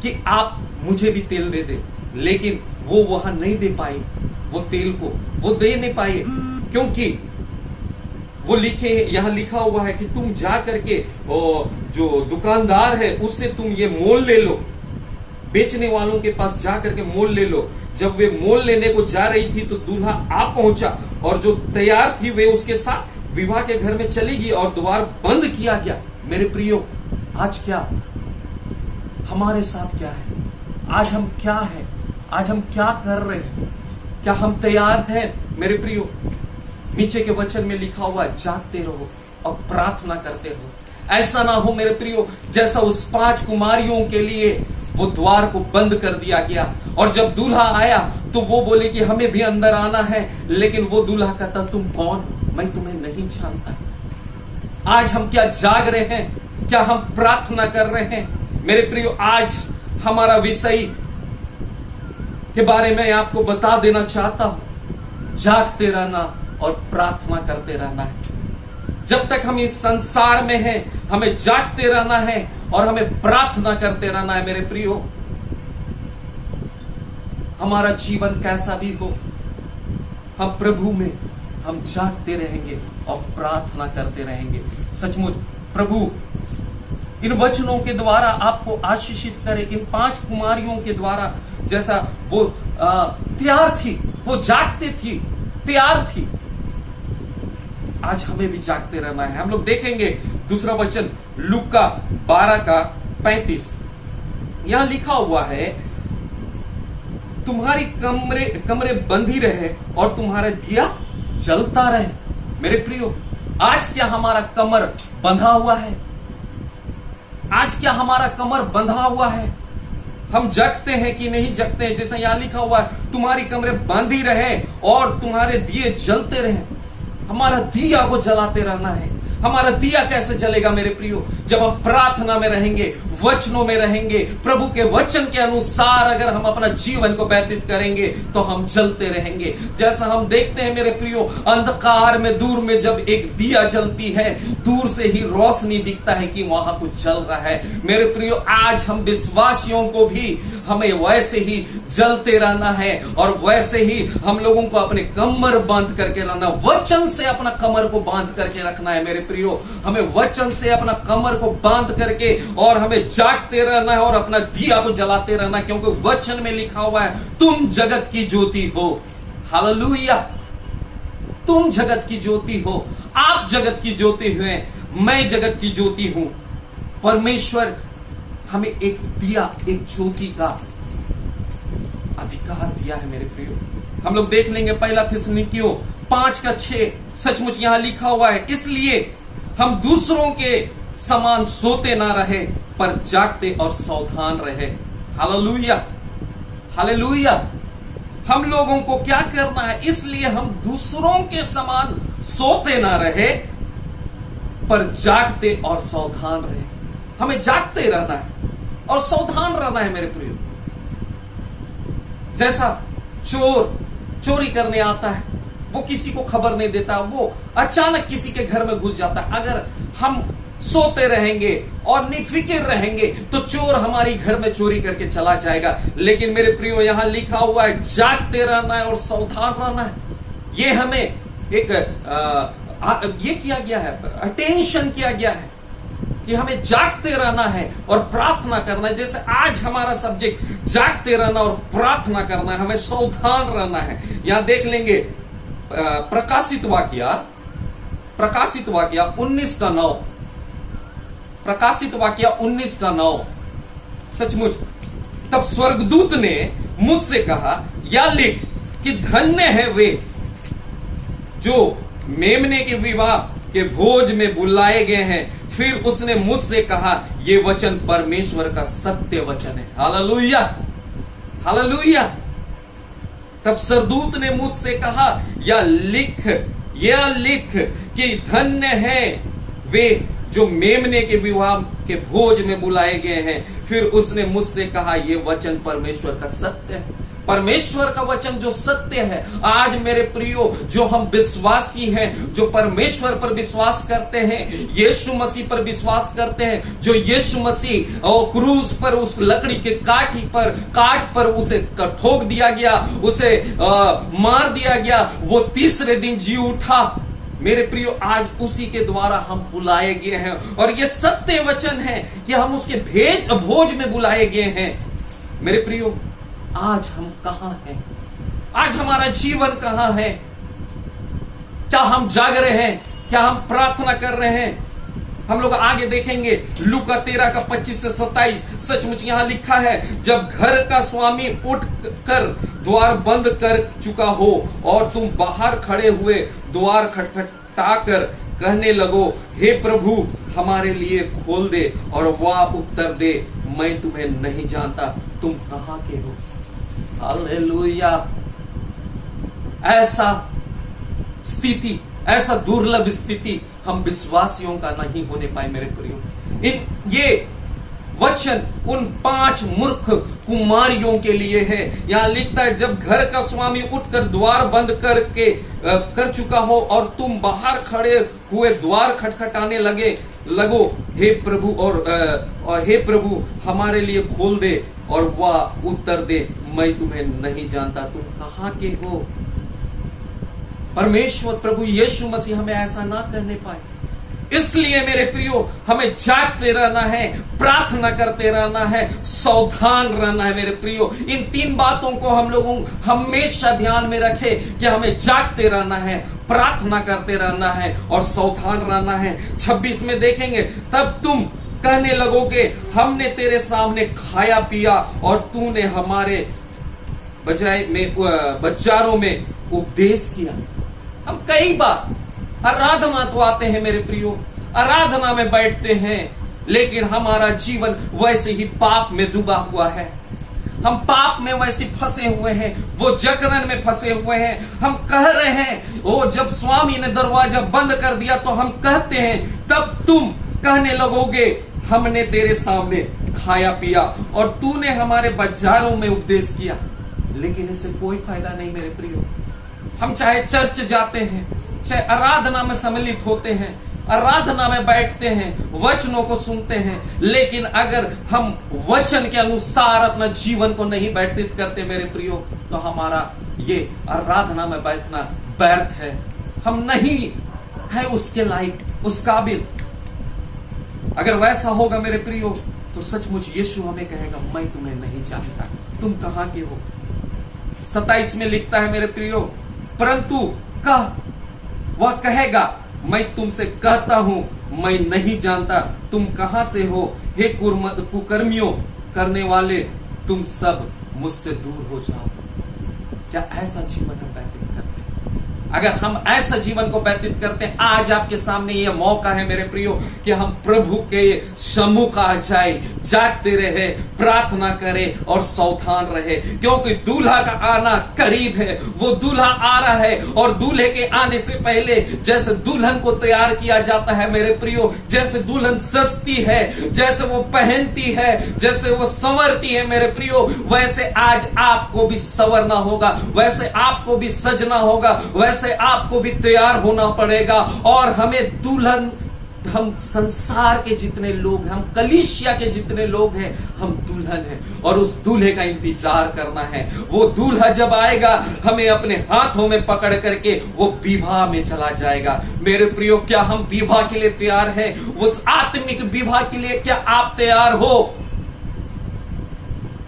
कि आप मुझे भी तेल दे दे, लेकिन वो वहां नहीं दे पाए, वो तेल को वो दे नहीं पाए, क्योंकि वो यहां लिखा हुआ है कि तुम जा करके जो दुकानदार है उससे तुम ये मोल ले लो, बेचने वालों के पास जा करके मोल ले लो। जब वे मोल लेने को जा रही थी तो दूल्हा आ पहुंचा और जो तैयार थी वे उसके साथ विवाह के घर में चली गई और द्वार बंद किया गया। मेरे प्रियो, आज क्या हमारे साथ क्या है? आज हम क्या है? आज हम क्या कर रहे हैं? क्या हम तैयार हैं? मेरे प्रियो, नीचे के वचन में लिखा हुआ है, जागते रहो और प्रार्थना करते रहो। ऐसा ना हो मेरे प्रियो जैसा उस 5 कुमारियों के लिए वो द्वार को बंद कर दिया गया, और जब दूल्हा आया तो वो बोले कि हमें भी अंदर आना है, लेकिन वो दूल्हा कहता, तुम कौन हो? मैं तुम्हें नहीं जानता। आज हम क्या जाग रहे हैं? क्या हम प्रार्थना कर रहे हैं? मेरे प्रियो, आज हमारा विषय के बारे में आपको बता देना चाहता हूं। जागते रहना और प्रार्थना करते रहना है। जब तक हम इस संसार में हैं, हमें जागते रहना है और हमें प्रार्थना करते रहना है। मेरे प्रियो, हमारा जीवन कैसा भी हो, हम प्रभु में हम जागते रहेंगे और प्रार्थना करते रहेंगे। सचमुच प्रभु इन वचनों के द्वारा आपको आशीषित करे। इन 5 कुमारियों के द्वारा जैसा वो तैयार थी, वो जागते थी, तैयार थी, आज हमें भी जागते रहना है। हम लोग देखेंगे दूसरा वचन लूका 12:35। यहां लिखा हुआ है, तुम्हारी कमरे बंधी रहे और तुम्हारा दिया जलता रहे। मेरे प्रियो, आज क्या हमारा कमर बंधा हुआ है? आज क्या हमारा कमर बंधा हुआ है? हम जगते हैं कि नहीं जगते हैं? जैसा यहां लिखा हुआ है, तुम्हारी कमरे बंधी रहे और तुम्हारे दिए जलते रहे। हमारा दिया को जलाते रहना है। हमारा दिया कैसे जलेगा मेरे प्रियो? जब हम प्रार्थना में रहेंगे, वचनों में रहेंगे, प्रभु के वचन के अनुसार अगर हम अपना जीवन को व्यतीत करेंगे तो हम जलते रहेंगे। जैसा हम देखते हैं मेरे प्रियो, अंधकार में दूर में जब एक दिया जलती है, दूर से ही रोशनी दिखता है कि वहां कुछ जल रहा है। मेरे प्रियो, आज हम विश्वासियों को भी हमें वैसे ही जलते रहना है और वैसे ही हम लोगों को अपने कमर बांध करके रहना, वचन से अपना कमर को बांध करके रखना है। मेरे प्रियो, हमें वचन से अपना कमर को बांध करके और हमें जागते रहना है और अपना दिया को जलाते रहना, क्योंकि वचन में लिखा हुआ है, तुम जगत की ज्योति हो। हालेलुया। तुम जगत की ज्योति हो, आप जगत की ज्योति हुए, मैं जगत की ज्योति हूं। परमेश्वर हमें एक दिया, एक ज्योति का अधिकार दिया है। मेरे प्रियो, हम लोग देख लेंगे 1 थिस्सलुनीकियों 5:6। सचमुच यहां लिखा हुआ है, इसलिए हम दूसरों के समान सोते ना रहे पर जागते और सावधान रहे। Hallelujah, hallelujah. हम लोगों को क्या करना है? इसलिए हम दूसरों के समान सोते ना रहे पर जागते और सावधान रहे। हमें जागते रहना है और सावधान रहना है। मेरे प्रियो, जैसा चोर चोरी करने आता है वो किसी को खबर नहीं देता, वो अचानक किसी के घर में घुस जाता। अगर हम सोते रहेंगे और निफिक्र रहेंगे तो चोर हमारी घर में चोरी करके चला जाएगा। लेकिन मेरे प्रियो, यहां लिखा हुआ है जागते रहना है और सावधान रहना है। ये हमें एक ये किया गया है, अटेंशन किया गया है कि हमें जागते रहना है और प्रार्थना करना है। जैसे आज हमारा सब्जेक्ट जागते रहना और प्रार्थना करना है, हमें सावधान रहना है। यहां देख लेंगे प्रकाशित वाक्य 19:9, प्रकाशित वाक्य 19:9। सचमुच तब स्वर्गदूत ने मुझसे कहा, या लिख कि धन्य है वे जो मेमने के विवाह के भोज में बुलाए गए हैं। फिर उसने मुझसे कहा, ये वचन परमेश्वर का सत्य वचन है। Hallelujah, hallelujah. तब स्वर्गदूत ने मुझसे कहा, या लिख कि धन्य है वे जो मेमने के विवाह के भोज में बुलाए गए हैं। फिर उसने मुझसे कहा, ये वचन परमेश्वर का सत्य है। परमेश्वर का वचन जो सत्य है। आज मेरे प्रियो, जो हम विश्वासी हैं, जो परमेश्वर पर विश्वास करते हैं, यीशु मसीह पर विश्वास करते हैं, जो यीशु मसीह और क्रूस पर उस लकड़ी के काट पर उसे ठोक दिया गया, उसे मार दिया गया, वो तीसरे दिन जी उठा। मेरे प्रियो, आज उसी के द्वारा हम बुलाए गए हैं और ये सत्य वचन है कि हम उसके भोज में बुलाए गए हैं। मेरे प्रियो, आज हम कहां हैं? आज हमारा जीवन कहां है? क्या हम जाग रहे हैं? क्या हम प्रार्थना कर रहे हैं? हम लोग आगे देखेंगे लूका 13:25-27। सचमुच यहां लिखा है, जब घर का स्वामी उठ कर द्वार बंद कर चुका हो और तुम बाहर खड़े हुए द्वार खटखटाकर कहने लगो, हे प्रभु हमारे लिए खोल दे, और वह उत्तर दे, मैं तुम्हें नहीं जानता, तुम कहां के हो। हालेलुया। ऐसा स्थिति, ऐसा दुर्लभ स्थिति हम विश्वासियों का नहीं होने पाए मेरे प्रियो। ये वचन उन 5 मूर्ख कुमारियों के लिए है। यहां लिखता है, जब घर का स्वामी उठकर द्वार बंद कर चुका हो और तुम बाहर खड़े हुए द्वार खटखटाने लगो, हे प्रभु और हे प्रभु हमारे लिए खोल दे, और वह उत्तर दे, मैं तुम्हें नहीं जानता, तुम कहां के हो। परमेश्वर प्रभु यीशु मसीह हमें ऐसा ना करने पाए। इसलिए मेरे प्रियो, हमें जागते रहना है, प्रार्थना करते रहना है, सावधान रहना है। मेरे प्रियो, इन 3 बातों को हम लोगों हमेशा ध्यान में रखें कि हमें जागते रहना है, प्रार्थना करते रहना है और सावधान रहना है। 26 में देखेंगे, तब तुम कहने लगोगे, हमने तेरे सामने खाया पिया और तूने हमारे बाजारों में उपदेश किया। हम कई बार आराधना तो आते हैं मेरे प्रियो, आराधना में बैठते हैं, लेकिन हमारा जीवन वैसे ही पाप में डूबा हुआ है। हम पाप में वैसे फंसे हुए हैं, वो जकड़न में फंसे हुए हैं। हम कह रहे हैं, वो जब स्वामी ने दरवाजा बंद कर दिया तो हम कहते हैं, तब तुम कहने लगोगे, हमने तेरे सामने खाया पिया और तूने हमारे बाजारों में उपदेश किया। लेकिन इससे कोई फायदा नहीं मेरे प्रियो। हम चाहे चर्च जाते हैं, चाहे आराधना में सम्मिलित होते हैं, आराधना में बैठते हैं, वचनों को सुनते हैं, लेकिन अगर हम वचन के अनुसार अपना जीवन को नहीं व्यतीत करते मेरे प्रियो, तो हमारा ये आराधना में बैठना व्यर्थ है। हम नहीं है उसके लायक, उस काबिल। अगर वैसा होगा मेरे प्रियो, तो सचमुच यीशु हमें कहेगा, मैं तुम्हें नहीं जानता, तुम कहां के हो। 27 में लिखता है मेरे प्रियो, परंतु वह कहेगा, मैं तुमसे कहता हूं, मैं नहीं जानता, तुम कहां से हो, हे कुकर्मियों करने वाले, तुम सब मुझसे दूर हो जाओ। क्या ऐसा जीवन हम व्यतीत करते हैं? अगर हम ऐसा जीवन को व्यतीत करते हैं, आज आपके सामने यह मौका है मेरे प्रियो कि हम प्रभु के सम्मुख आ जाए, जागते रहे, प्रार्थना करें और सावधान रहे, क्योंकि दूल्हा का आना करीब है। वो दूल्हा आ रहा है और दूल्हे के आने से पहले जैसे दुल्हन को तैयार किया जाता है मेरे प्रियो, जैसे दुल्हन सस्ती है, जैसे वो पहनती है, जैसे वो संवरती है मेरे प्रियो, वैसे आज आपको भी संवरना होगा, वैसे आपको भी सजना होगा, वैसे वैसे आपको भी तैयार होना पड़ेगा। और हमें दुल्हन, हम संसार के जितने लोग हैं, हम कलीसिया के जितने लोग हैं, हम दुल्हन हैं और उस दूल्हे का इंतजार करना है। वो दूल्हा जब आएगा हमें अपने हाथों में पकड़ करके वो विवाह में चला जाएगा। मेरे प्रियो, क्या हम विवाह के लिए तैयार हैं? उस आत्मिक विवाह के लिए क्या आप तैयार हो?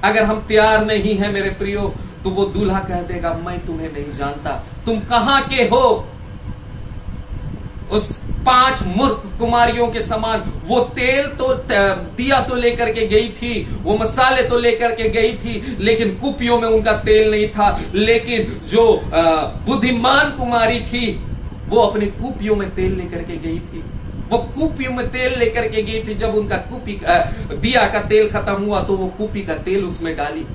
अगर हम तैयार नहीं हैं मेरे प्रियो, तो वो दूल्हा कह देगा मैं तुम्हें नहीं जानता, तुम कहां के हो। उस 5 मूर्ख कुमारियों के समान वो तेल तो दिया तो लेकर के गई थी, वो मसाले तो लेकर के गई थी, लेकिन कुपियों में उनका तेल नहीं था। लेकिन जो बुद्धिमान कुमारी थी वो अपने कुपियों में तेल लेकर के गई थी। वो कुपियों में तेल लेकर के गई थी। जब उनका दिया का तेल खत्म हुआ तो वो कुपी का तेल उसमें डाली,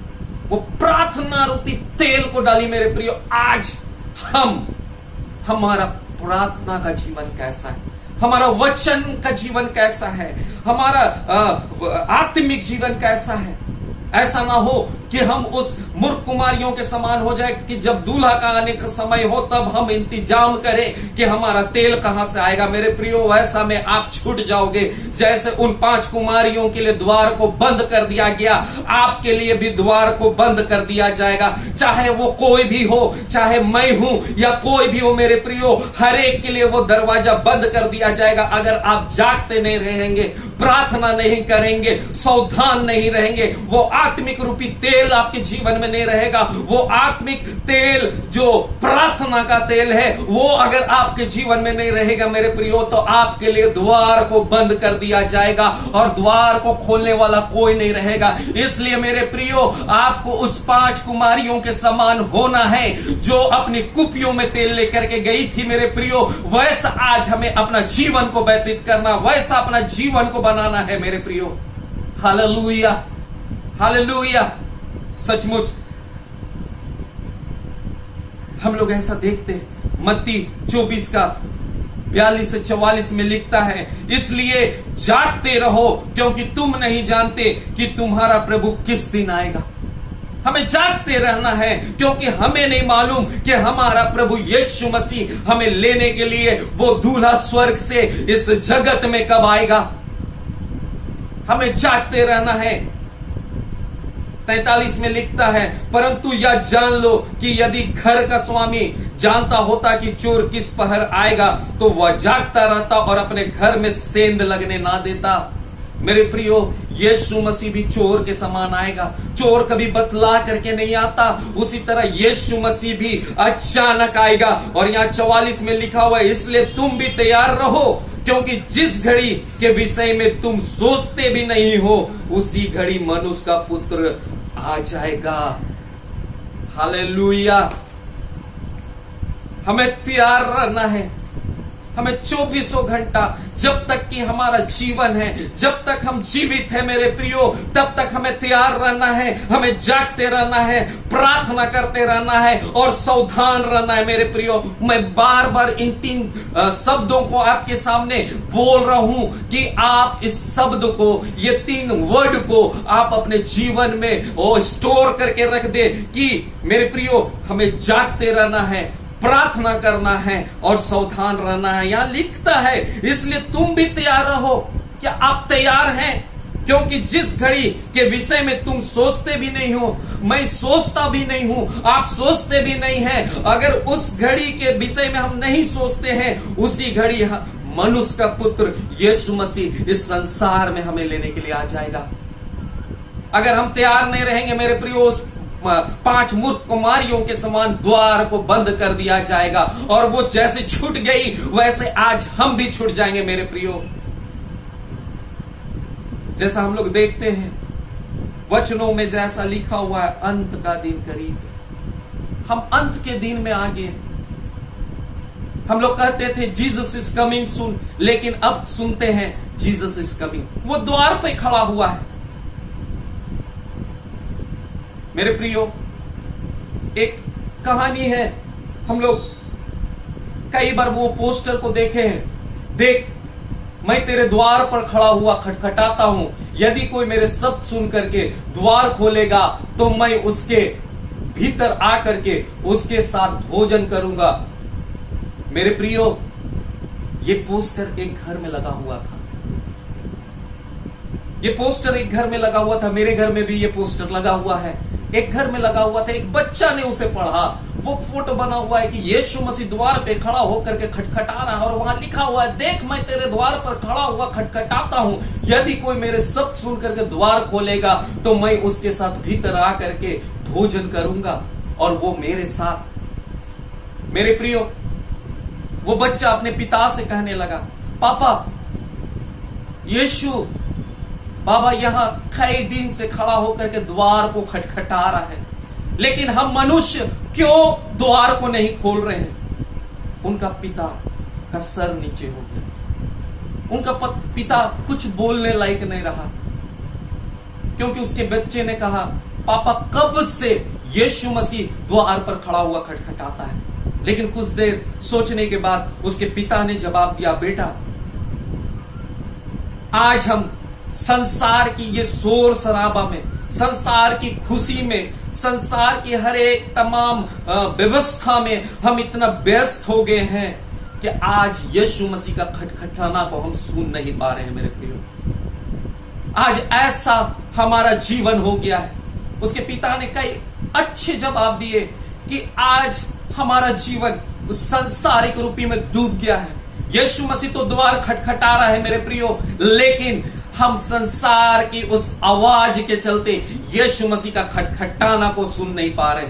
वो प्रार्थना रूपी तेल को डाली। मेरे प्रियो, आज हमारा प्रार्थना का जीवन कैसा है? हमारा वचन का जीवन कैसा है? हमारा आत्मिक जीवन कैसा है? ऐसा ना हो कि हम उस मूर्ख कुमारियों के समान हो जाए कि जब दूल्हा का आने का समय हो तब हम इंतजाम करें कि हमारा तेल कहां से आएगा। मेरे प्रियो, वैसा में आप छूट जाओगे। जैसे उन 5 कुमारियों के लिए द्वार को बंद कर दिया गया, आपके लिए भी द्वार को बंद कर दिया जाएगा। चाहे वो कोई भी हो, चाहे मैं हूं या कोई भी हो मेरे प्रियो, हर एक के लिए वो दरवाजा बंद कर दिया जाएगा। अगर आप जागते नहीं रहेंगे, प्रार्थना नहीं करेंगे, सावधान नहीं रहेंगे, वो आत्मिक रूपी तेल आपके जीवन में नहीं रहेगा। वो आत्मिक तेल जो प्रार्थना का तेल है, वो अगर आपके जीवन में नहीं रहेगा मेरे प्रियो, तो आपके लिए द्वार को बंद कर दिया जाएगा और द्वार को खोलने वाला कोई नहीं रहेगा। इसलिए मेरे प्रियो, आपको उस 5 कुमारियों के समान होना है जो अपनी कुपियों में तेल लेकर के गई थी। मेरे प्रियो, वैसा आज हमें अपना जीवन को व्यतीत करना, वैसा अपना जीवन को बनाना है मेरे प्रियो। Hallelujah, hallelujah. सचमुच हम लोग ऐसा देखते हैं। मत्ती 24 का 42 से 44 में लिखता है, इसलिए जागते रहो क्योंकि तुम नहीं जानते कि तुम्हारा प्रभु किस दिन आएगा। हमें जागते रहना है क्योंकि हमें नहीं मालूम कि हमारा प्रभु यीशु मसीह हमें लेने के लिए वो दूल्हा स्वर्ग से इस जगत में कब आएगा। हमें जागते रहना है। 43 में लिखता है, परंतु यह जान लो कि यदि घर का स्वामी जानता होता कि चोर किस पहर आएगा तो वह जागता रहता और अपने घर में सेंध लगने ना देता। मेरे प्रियो, यीशु मसीह भी चोर के समान आएगा। चोर कभी बतला करके नहीं आता, उसी तरह यीशु मसीह भी अचानक आएगा। और यहाँ 44 में लिखा हुआ है, इसलिए तुम भी तैयार रहो क्योंकि जिस घड़ी के विषय में तुम सोचते भी नहीं हो उसी घड़ी मनुष्य का पुत्र आ जाएगा। हालेलुया। हमें तैयार रहना है। हमें 24 घंटा, जब तक कि हमारा जीवन है, जब तक हम जीवित हैं मेरे प्रियो, तब तक हमें तैयार रहना है। हमें जागते रहना है, प्रार्थना करते रहना है और सावधान रहना है मेरे प्रियो। मैं बार बार इन 3 शब्दों को आपके सामने बोल रहा हूं कि आप इस शब्द को, ये 3 वर्ड को आप अपने जीवन में स्टोर करके रख दे कि मेरे प्रियो, हमें जागते रहना है, प्रार्थना करना है और सावधान रहना है। यहां लिखता है, इसलिए तुम भी तैयार रहो। क्या आप तैयार हैं? क्योंकि जिस घड़ी के विषय में तुम सोचते भी नहीं हो, मैं सोचता भी नहीं हूं, आप सोचते भी नहीं हैं, अगर उस घड़ी के विषय में हम नहीं सोचते हैं, उसी घड़ी मनुष्य का पुत्र यीशु मसीह इस संसार में हमें लेने के लिए आ जाएगा। अगर हम तैयार नहीं रहेंगे मेरे प्रियो, उस 5 मूर्ख कुमारियों के समान द्वार को बंद कर दिया जाएगा और वो जैसे छूट गई वैसे आज हम भी छूट जाएंगे मेरे प्रियो। जैसा हम लोग देखते हैं वचनों में, जैसा लिखा हुआ है, अंत का दिन करीब है। हम अंत के दिन में आ गए। हम लोग कहते थे जीसस इज कमिंग सून, लेकिन अब सुनते हैं जीसस इज कमिंग। वो द्वार पे खड़ा हुआ है मेरे प्रियो। एक कहानी है, हम लोग कई बार वो पोस्टर को देखे हैं, देख मैं तेरे द्वार पर खड़ा हुआ खटखटाता हूं, यदि कोई मेरे शब्द सुन करके द्वार खोलेगा तो मैं उसके भीतर आकर के उसके साथ भोजन करूंगा मेरे प्रियो, ये पोस्टर एक घर में लगा हुआ था। ये पोस्टर एक घर में लगा हुआ था। मेरे घर में भी ये पोस्टर लगा हुआ है। एक घर में लगा हुआ था। एक बच्चा ने उसे पढ़ा। वो फोटो बना हुआ है कि यीशु मसीह द्वार पे खड़ा होकर के खटखटा रहा है, और वहां लिखा हुआ है, देख मैं तेरे द्वार पर खड़ा हुआ खटखटाता हूं, यदि कोई मेरे शब्द सुन करके द्वार खोलेगा तो मैं उसके साथ भीतर आ करके भोजन करूंगा और वो मेरे साथ। मेरे प्रियो, वो बच्चा अपने पिता से कहने लगा, पापा, यीशु बाबा यहां कई दिन से खड़ा होकर के द्वार को खटखटा रहा है, लेकिन हम मनुष्य क्यों द्वार को नहीं खोल रहे हैं? उनका पिता का सर नीचे हो गया। उनका पिता कुछ बोलने लायक नहीं रहा, क्योंकि उसके बच्चे ने कहा, पापा कब से यीशु मसीह द्वार पर खड़ा हुआ खटखटाता है? लेकिन कुछ देर सोचने के बाद उसके पिता ने जवाब दिया, बेटा, आज हम संसार की ये शोर शराबा में, संसार की खुशी में, संसार की हर एक तमाम व्यवस्था में हम इतना व्यस्त हो गए हैं कि आज यीशु मसीह का खटखटाना को हम सुन नहीं पा रहे हैं। मेरे प्रियो, आज ऐसा हमारा जीवन हो गया है। उसके पिता ने कई अच्छे जवाब दिए कि आज हमारा जीवन उस संसारिक रूपी में डूब गया है। यीशु मसीह तो द्वार खटखटा रहा है मेरे प्रियो, लेकिन हम संसार की उस आवाज के चलते यीशु मसीह का खटखटाना को सुन नहीं पा रहे।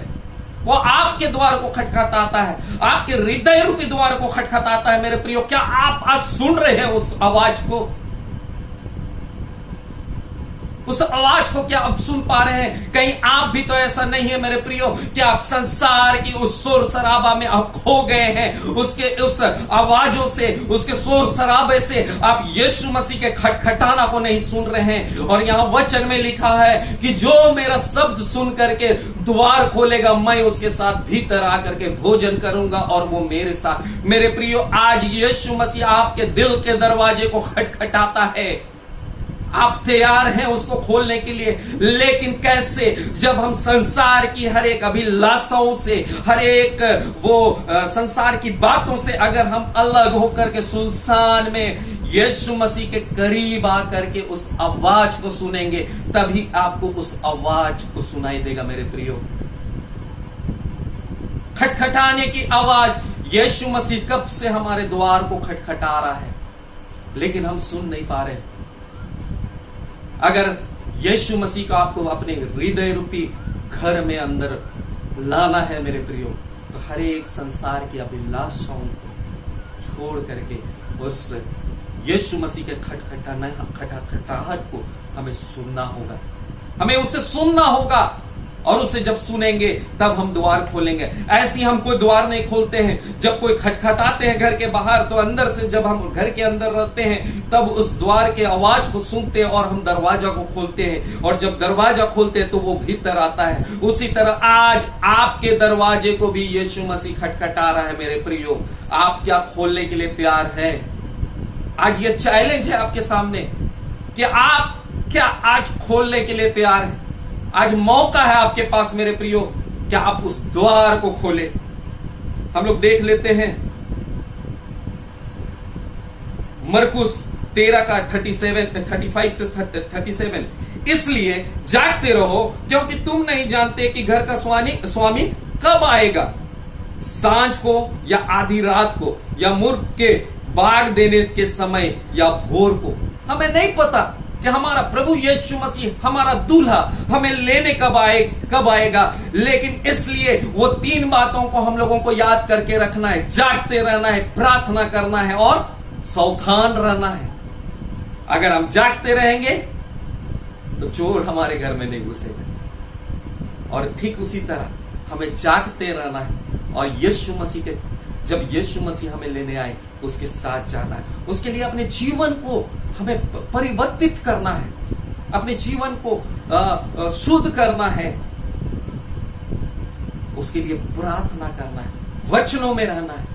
वो आपके द्वार को खटखटाता है, आपके हृदय रूपी द्वार को खटखटाता है। मेरे प्रियो, क्या आप आज सुन रहे हैं उस आवाज को? उस आवाज को क्या आप सुन पा रहे हैं? कहीं आप भी तो ऐसा नहीं है मेरे प्रियो कि आप संसार की उस शोर शराबा में आप खो गए हैं, उसके उस आवाजों से, उसके शोर शराबे से आप यीशु मसीह के खटखटाना को नहीं सुन रहे हैं। और यहां वचन में लिखा है कि जो मेरा शब्द सुन करके द्वार खोलेगा, मैं उसके साथ भीतर आकर के भोजन करूंगा और वो मेरे साथ। मेरे प्रियो, आज यीशु मसीह आपके दिल के दरवाजे को खटखटाता है। आप तैयार हैं उसको खोलने के लिए, लेकिन कैसे? जब हम संसार की हर एक अभिलाषाओं से, हर एक वो संसार की बातों से अगर हम अलग होकर के सुनसान में यीशु मसीह के करीब आकर के उस आवाज को सुनेंगे, तभी आपको उस आवाज को सुनाई देगा। मेरे प्रियो, खटखटाने की आवाज, यीशु मसीह कब से हमारे द्वार को खटखटा रहा है, लेकिन हम सुन नहीं पा रहे। अगर यीशु मसीह को आपको अपने हृदय रूपी घर में अंदर लाना है मेरे प्रियो, तो हर एक संसार की अभिलाषाओं को छोड़ करके उस यीशु मसीह के खटखटाहट को हमें सुनना होगा। हमें उसे सुनना होगा, और उसे जब सुनेंगे तब हम द्वार खोलेंगे। ऐसी हम कोई द्वार नहीं खोलते हैं। जब कोई खटखटाते हैं घर के बाहर, तो अंदर से जब हम घर के अंदर रहते हैं तब उस द्वार के आवाज को सुनते हैं और हम दरवाजा को खोलते हैं, और जब दरवाजा खोलते हैं तो वो भीतर आता है। उसी तरह आज आपके दरवाजे को भी यीशु मसीह खटखटा रहा है। मेरे प्रियो, आप क्या खोलने के लिए तैयार हैं? आज ये चैलेंज है आपके सामने कि आप क्या आज खोलने के लिए तैयार हैं? आज मौका है आपके पास मेरे प्रियो, क्या आप उस द्वार को खोले। हम लोग देख लेते हैं मरकुस 13 का 35 से 37। इसलिए जागते रहो, क्योंकि तुम नहीं जानते कि घर का स्वामी कब आएगा, सांझ को या आधी रात को, या मुर्ग के बाग देने के समय या भोर को। हमें नहीं पता कि हमारा प्रभु यीशु मसीह, हमारा दूल्हा, हमें लेने कब आएगा, लेकिन इसलिए वो 3 बातों को हम लोगों को याद करके रखना है। जागते रहना है, प्रार्थना करना है और सावधान रहना है। अगर हम जागते रहेंगे तो चोर हमारे घर में नहीं घुसेगा, और ठीक उसी तरह हमें जागते रहना है। और यीशु मसीह के, जब यीशु मसीह हमें लेने आए तो उसके साथ जाना है। उसके लिए अपने जीवन को हमें परिवर्तित करना है, अपने जीवन को शुद्ध करना है। उसके लिए प्रार्थना करना है, वचनों में रहना है,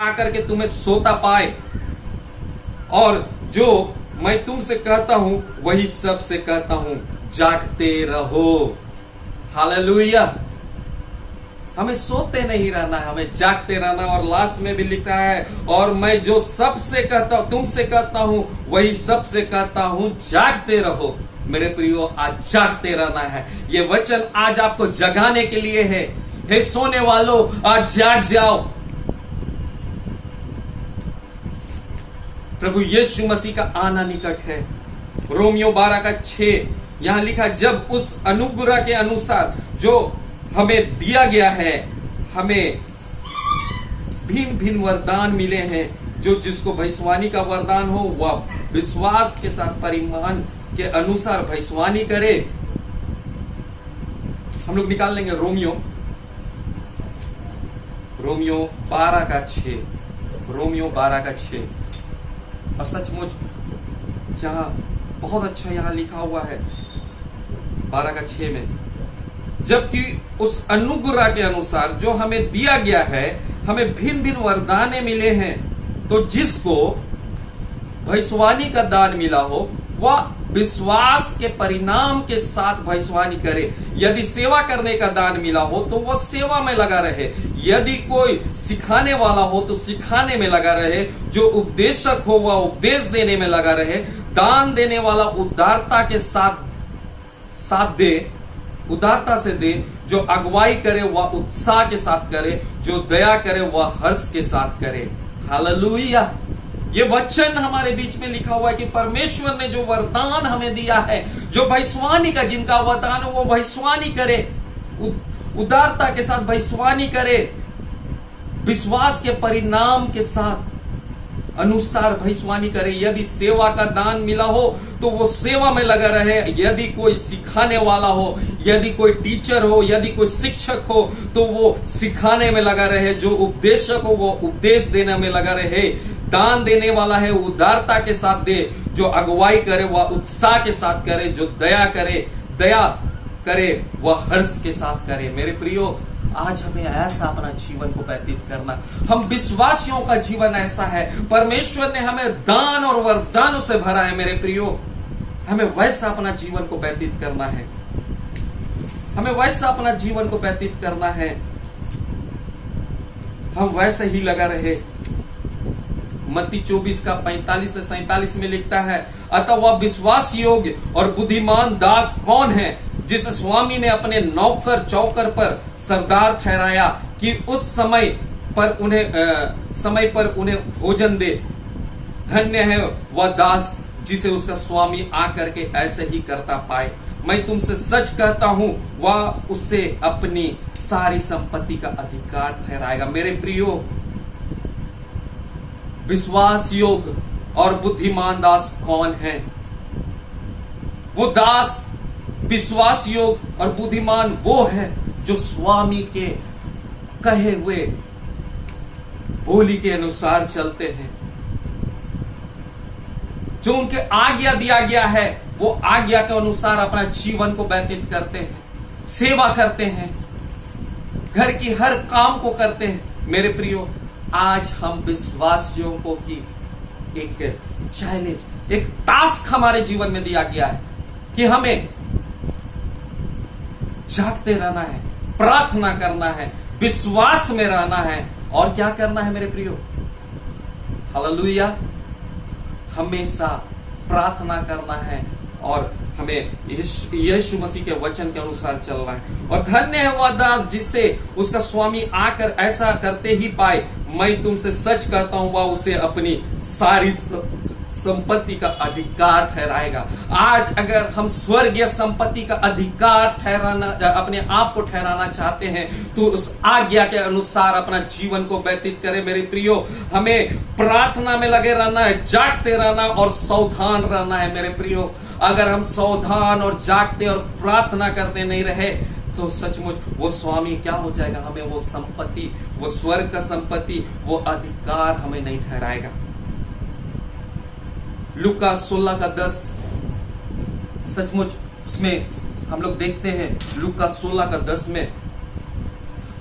आकर के तुम्हें सोता पाए। और जो मैं तुमसे कहता हूं वही सबसे कहता हूं, जागते रहो। हालेलुया। हमें सोते नहीं रहना है, हमें जागते रहना। और लास्ट में भी लिखा है, और मैं जो सबसे कहता हूं, तुमसे कहता हूं, वही सबसे कहता हूं, जागते रहो। मेरे प्रियो, आज जागते रहना है। ये वचन आज आपको जगाने के लिए है। हे सोने वालों, आज जाग जाओ। प्रभु यीशु मसीह का आना निकट है। रोमियो 12:6 यहां लिखा, जब उस अनुग्रह के अनुसार जो हमें दिया गया है, हमें भिन्न भिन्न वरदान मिले हैं, जो जिसको भविष्यवाणी का वरदान हो वह विश्वास के साथ परिमाण के अनुसार भविष्यवाणी करे। हम लोग निकाल लेंगे रोमियो 12:6, रोमियो 12:6। और सचमुच यहां बहुत अच्छा यहां लिखा हुआ है 12:6 में, जबकि उस अनुग्रह के अनुसार जो हमें दिया गया है, हमें भिन्न भिन्न वरदाने मिले हैं, तो जिसको भविष्यवाणी का दान मिला हो वह विश्वास के परिणाम के साथ भविष्यवाणी करे। यदि सेवा करने का दान मिला हो तो वह सेवा में लगा रहे। यदि कोई सिखाने वाला हो तो सिखाने में लगा रहे। जो उपदेशक हो वह उपदेश देने में लगा रहे। दान देने वाला उदारता के साथ दे, उदारता से दे। जो अगुवाई करे वह उत्साह के साथ करे। जो दया करे वह हर्ष के साथ करे। हालेलुया। ये वचन हमारे बीच में लिखा हुआ है कि परमेश्वर ने जो वरदान हमें दिया है, जो भविष्यवाणी का जिनका वरदान है, वो भविष्यवाणी करे, उदारता के साथ भविष्यवाणी करे, विश्वास के परिणाम के साथ अनुसार भविष्यवाणी करे। यदि सेवा का दान मिला हो तो वो सेवा में लगा रहे। यदि कोई सिखाने वाला हो, यदि कोई टीचर हो, यदि कोई शिक्षक हो तो वो सिखाने में लगा रहे। जो उपदेशक हो वो उपदेश देने में लगा रहे। दान देने वाला है उदारता के साथ दे। जो अगुवाई करे वह उत्साह के साथ करे। जो दया करे वह हर्ष के साथ करे। मेरे प्रियो, आज हमें ऐसा अपना जीवन को व्यतीत करना। हम विश्वासियों का जीवन ऐसा है। परमेश्वर ने हमें दान और वरदानों से भरा है। मेरे प्रियो, हमें वैसा अपना जीवन को व्यतीत करना है। हमें वैसा अपना जीवन को व्यतीत करना है। हम वैसे ही लगा रहे। मत्ती 24:45 से 47 में लिखता है, अतः वह विश्वास योग्य और बुद्धिमान दास कौन है, जिसे स्वामी ने अपने नौकर चौकर पर सरदार ठहराया कि उस समय पर उन्हें भोजन दे। धन्य है वह दास जिसे उसका स्वामी आकर के ऐसे ही करता पाए। मैं तुमसे सच कहता हूं, वह उससे अपनी सारी संपत्ति का अधिकार ठहराएगा। मेरे प्रियो, विश्वास योग्य और बुद्धिमान दास कौन है? वो दास विश्वास योग्य और बुद्धिमान वो है जो स्वामी के कहे हुए बोली के अनुसार चलते हैं। जो उनके आज्ञा दिया गया है वो आज्ञा के अनुसार अपना जीवन को व्यतीत करते हैं, सेवा करते हैं, घर की हर काम को करते हैं। मेरे प्रियो, आज हम विश्वासियों को की एक चैलेंज, एक टास्क हमारे जीवन में दिया गया है कि हमें जागते रहना है, प्रार्थना करना है, विश्वास में रहना है और क्या करना है मेरे प्रियो? हालेलुया। हमेशा प्रार्थना करना है और हमें यीशु मसीह के वचन के अनुसार चलना है। और धन्य है वह दास जिससे उसका स्वामी आकर ऐसा करते ही पाए। मैं तुमसे सच कहता हूं, वह उसे अपनी सारी संपत्ति का अधिकार ठहराएगा। आज अगर हम स्वर्गीय संपत्ति का अधिकार ठहराना, अपने आप को ठहराना चाहते हैं तो उस आज्ञा के अनुसार अपना जीवन को व्यतीत करें। मेरे प्रियो, हमें प्रार्थना में लगे रहना है, जागते रहना और सावधान रहना है। मेरे प्रियो, अगर हम सावधान और जागते और प्रार्थना करते नहीं रहे तो सचमुच वो स्वामी क्या हो जाएगा? हमें वो संपत्ति, वो स्वर्ग का संपत्ति, वो अधिकार हमें नहीं ठहराएगा। लूका 16:10 सचमुच उसमें हम लोग देखते हैं। लूका 16:10 में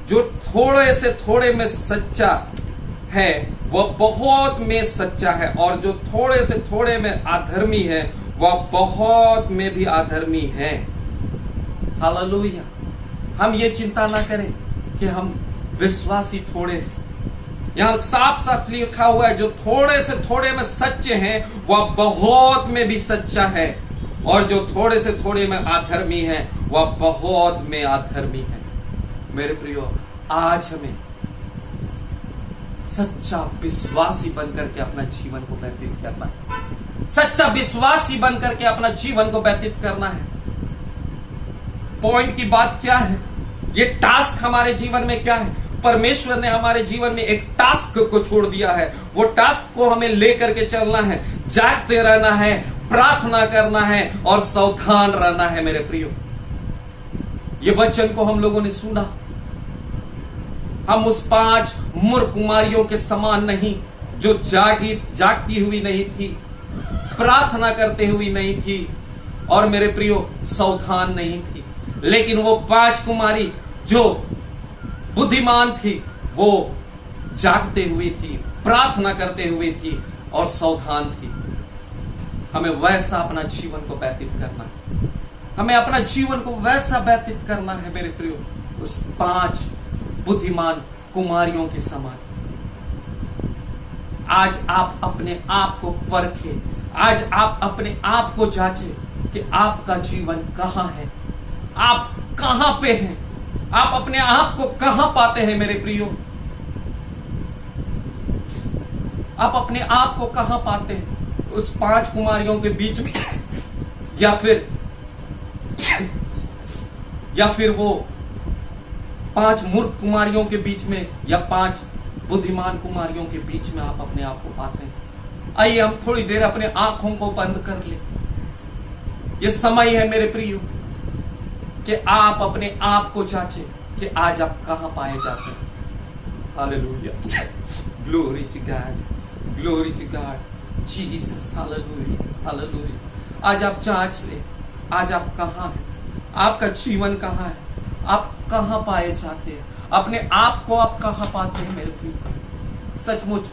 जो थोड़े से थोड़े में सच्चा है वह बहुत में सच्चा है, और जो थोड़े से थोड़े में अधर्मी है वह बहुत में भी अधर्मी है। हालेलुया। हम ये चिंता ना करें कि हम विश्वासी थोड़े हैं। यहां साफ साफ लिखा हुआ है, जो थोड़े से थोड़े में सच्चे हैं वह बहुत में भी सच्चा है, और जो थोड़े से थोड़े में अधर्मी है वह बहुत में अधर्मी है। मेरे प्रियो, आज हमें सच्चा विश्वासी बनकर के अपना जीवन को व्यतीत करना है। सच्चा विश्वासी बनकर के अपना जीवन को व्यतीत करना है। पॉइंट की बात क्या है? ये टास्क हमारे जीवन में क्या है? परमेश्वर ने हमारे जीवन में एक टास्क को छोड़ दिया है। वो टास्क को हमें लेकर के चलना है, जागते रहना है, प्रार्थना करना है और सावधान रहना है। मेरे प्रियो, ये वचन को हम लोगों ने सुना। हम उस 5 मूर्ख कुमारियों के समान नहीं, जो जागती हुई नहीं थी, प्रार्थना करते हुई नहीं थी, और मेरे प्रियो सावधान नहीं थी। लेकिन वो 5 कुमारी जो बुद्धिमान थी, वो जागते हुई थी, प्रार्थना करते हुई थी और सावधान थी। हमें वैसा अपना जीवन को व्यतीत करना है। हमें अपना जीवन को वैसा व्यतीत करना है मेरे प्रियो, उस 5 बुद्धिमान कुमारियों के समान। आज आप अपने आप को परखें, आज आप अपने आप को जांचें कि आपका जीवन कहां है, आप कहां पे हैं, आप अपने आप को कहां पाते हैं। मेरे प्रियो, आप अपने आप को कहां पाते हैं? उस 5 कुमारियों के बीच में, या फिर वो 5 मूर्ख कुमारियों के बीच में, या 5 बुद्धिमान कुमारियों के बीच में आप अपने आप को पाते हैं। आइए हम थोड़ी देर अपने आंखों को बंद कर ले। ये समय है मेरे प्रियो कि आप अपने आप को जांचें कि आज आप कहां पाए जाते हैं। Hallelujah, glory to God, glory to God, Jesus, hallelujah, hallelujah. आज आप जांच ले, आज आप कहां हैं, आपका जीवन कहां है, आप कहां पाए जाते हैं, अपने आप को आप कहां पाते हैं। मेरे प्रिय, सचमुच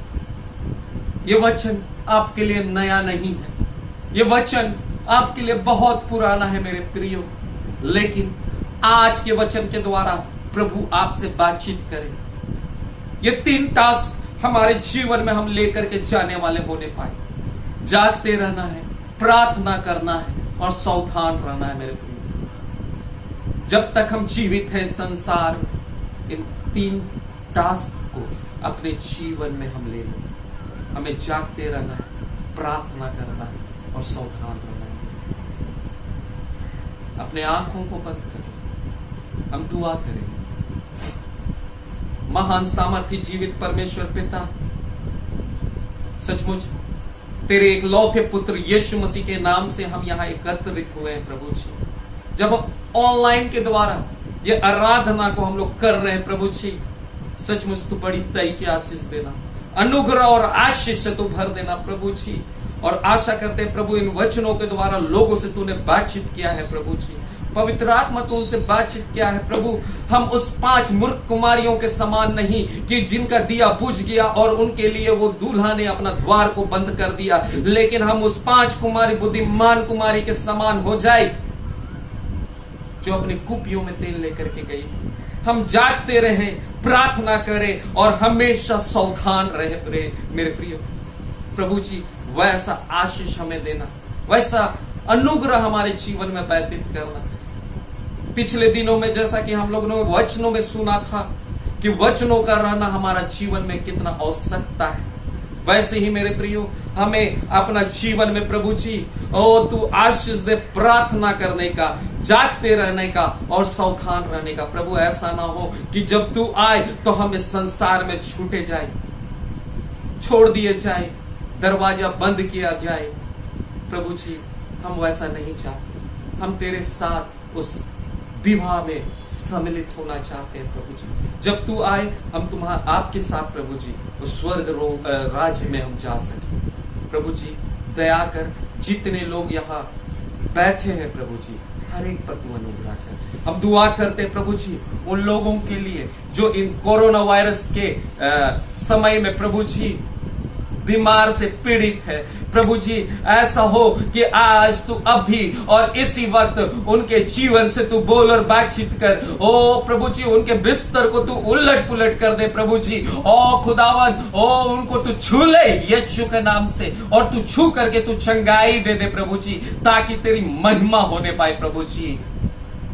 ये वचन आपके लिए नया नहीं है, ये वचन आपके लिए बहुत पुराना है मेरे प्रियो। लेकिन आज के वचन के द्वारा प्रभु आपसे बातचीत करे। ये 3 टास्क हमारे जीवन में हम लेकर के जाने वाले होने पाए। जागते रहना है, प्रार्थना करना है और सावधान रहना है मेरे प्रियो। जब तक हम जीवित हैं संसार में, इन 3 टास्क को अपने जीवन में हम ले लें। हमें जागते रहना है, प्रार्थना करना है और सावधान रहना है। अपने आंखों को बंद करें, हम दुआ करेंगे। महान सामर्थी जीवित परमेश्वर पिता, सचमुच तेरे एक लौते पुत्र यीशु मसीह के नाम से हम यहाँ एकत्रित हुए हैं प्रभु जी। जब ऑनलाइन के द्वारा ये आराधना को हम लोग कर रहे हैं प्रभु जी, सचमुच तू बड़ी तय की आशीष देना, अनुग्रह और आशीष से तू भर देना प्रभु जी। और आशा करते हैं प्रभु, इन वचनों के द्वारा लोगों से तूने बातचीत किया है प्रभु जी। पवित्र आत्मा तो उनसे बातचीत किया है प्रभु। हम उस 5 मूर्ख कुमारियों के समान नहीं कि जिनका दिया बुझ गया और उनके लिए वो दूल्हा ने अपना द्वार को बंद कर दिया, लेकिन हम उस 5 कुमारी बुद्धिमान कुमारी के समान हो जाए जो अपनी कुपियों में तेल लेकर के गई। हम जागते रहे, प्रार्थना करें और हमेशा सावधान रहे मेरे प्रिय प्रभु जी। वैसा आशीष हमें देना, वैसा अनुग्रह हमारे जीवन में व्यतीत करना। पिछले दिनों में जैसा कि हम लोगों ने वचनों में सुना था कि वचनों का रहना हमारा जीवन में कितना आवश्यकता है, वैसे ही मेरे प्रियो हमें अपना जीवन में प्रभु जी तू आशीष दे प्रार्थना करने का, जागते रहने का और सावधान रहने का। प्रभु ऐसा ना हो कि जब तू आए तो हमें संसार में छूटे जाए, छोड़ दिए जाए, दरवाजा बंद किया जाए। प्रभु जी हम वैसा नहीं चाहते, हम तेरे साथ उस विवाह में सम्मिलित होना चाहते हैं प्रभु जी। जब तू आए हम आपके साथ प्रभु जी उस स्वर्ग राज्य में हम जा सके। प्रभु जी दया कर, जितने लोग यहाँ बैठे हैं प्रभु जी हर एक पर तू अनुग्रह कर। हम दुआ करते हैं प्रभु जी उन लोगों के लिए जो इन कोरोना वायरस के समय में प्रभु जी बीमार से पीड़ित है, प्रभु जी ऐसा हो कि आज तू अभी और इसी वक्त उनके जीवन से तू बोल और बातचीत कर। ओ प्रभु जी, उनके बिस्तर को तू उलट पुलट कर दे प्रभु जी। ओ खुदावन, ओ उनको तू छू ले यीशु के नाम से, और तू छू करके तू चंगाई दे दे प्रभु जी, ताकि तेरी महिमा होने पाए प्रभु जी।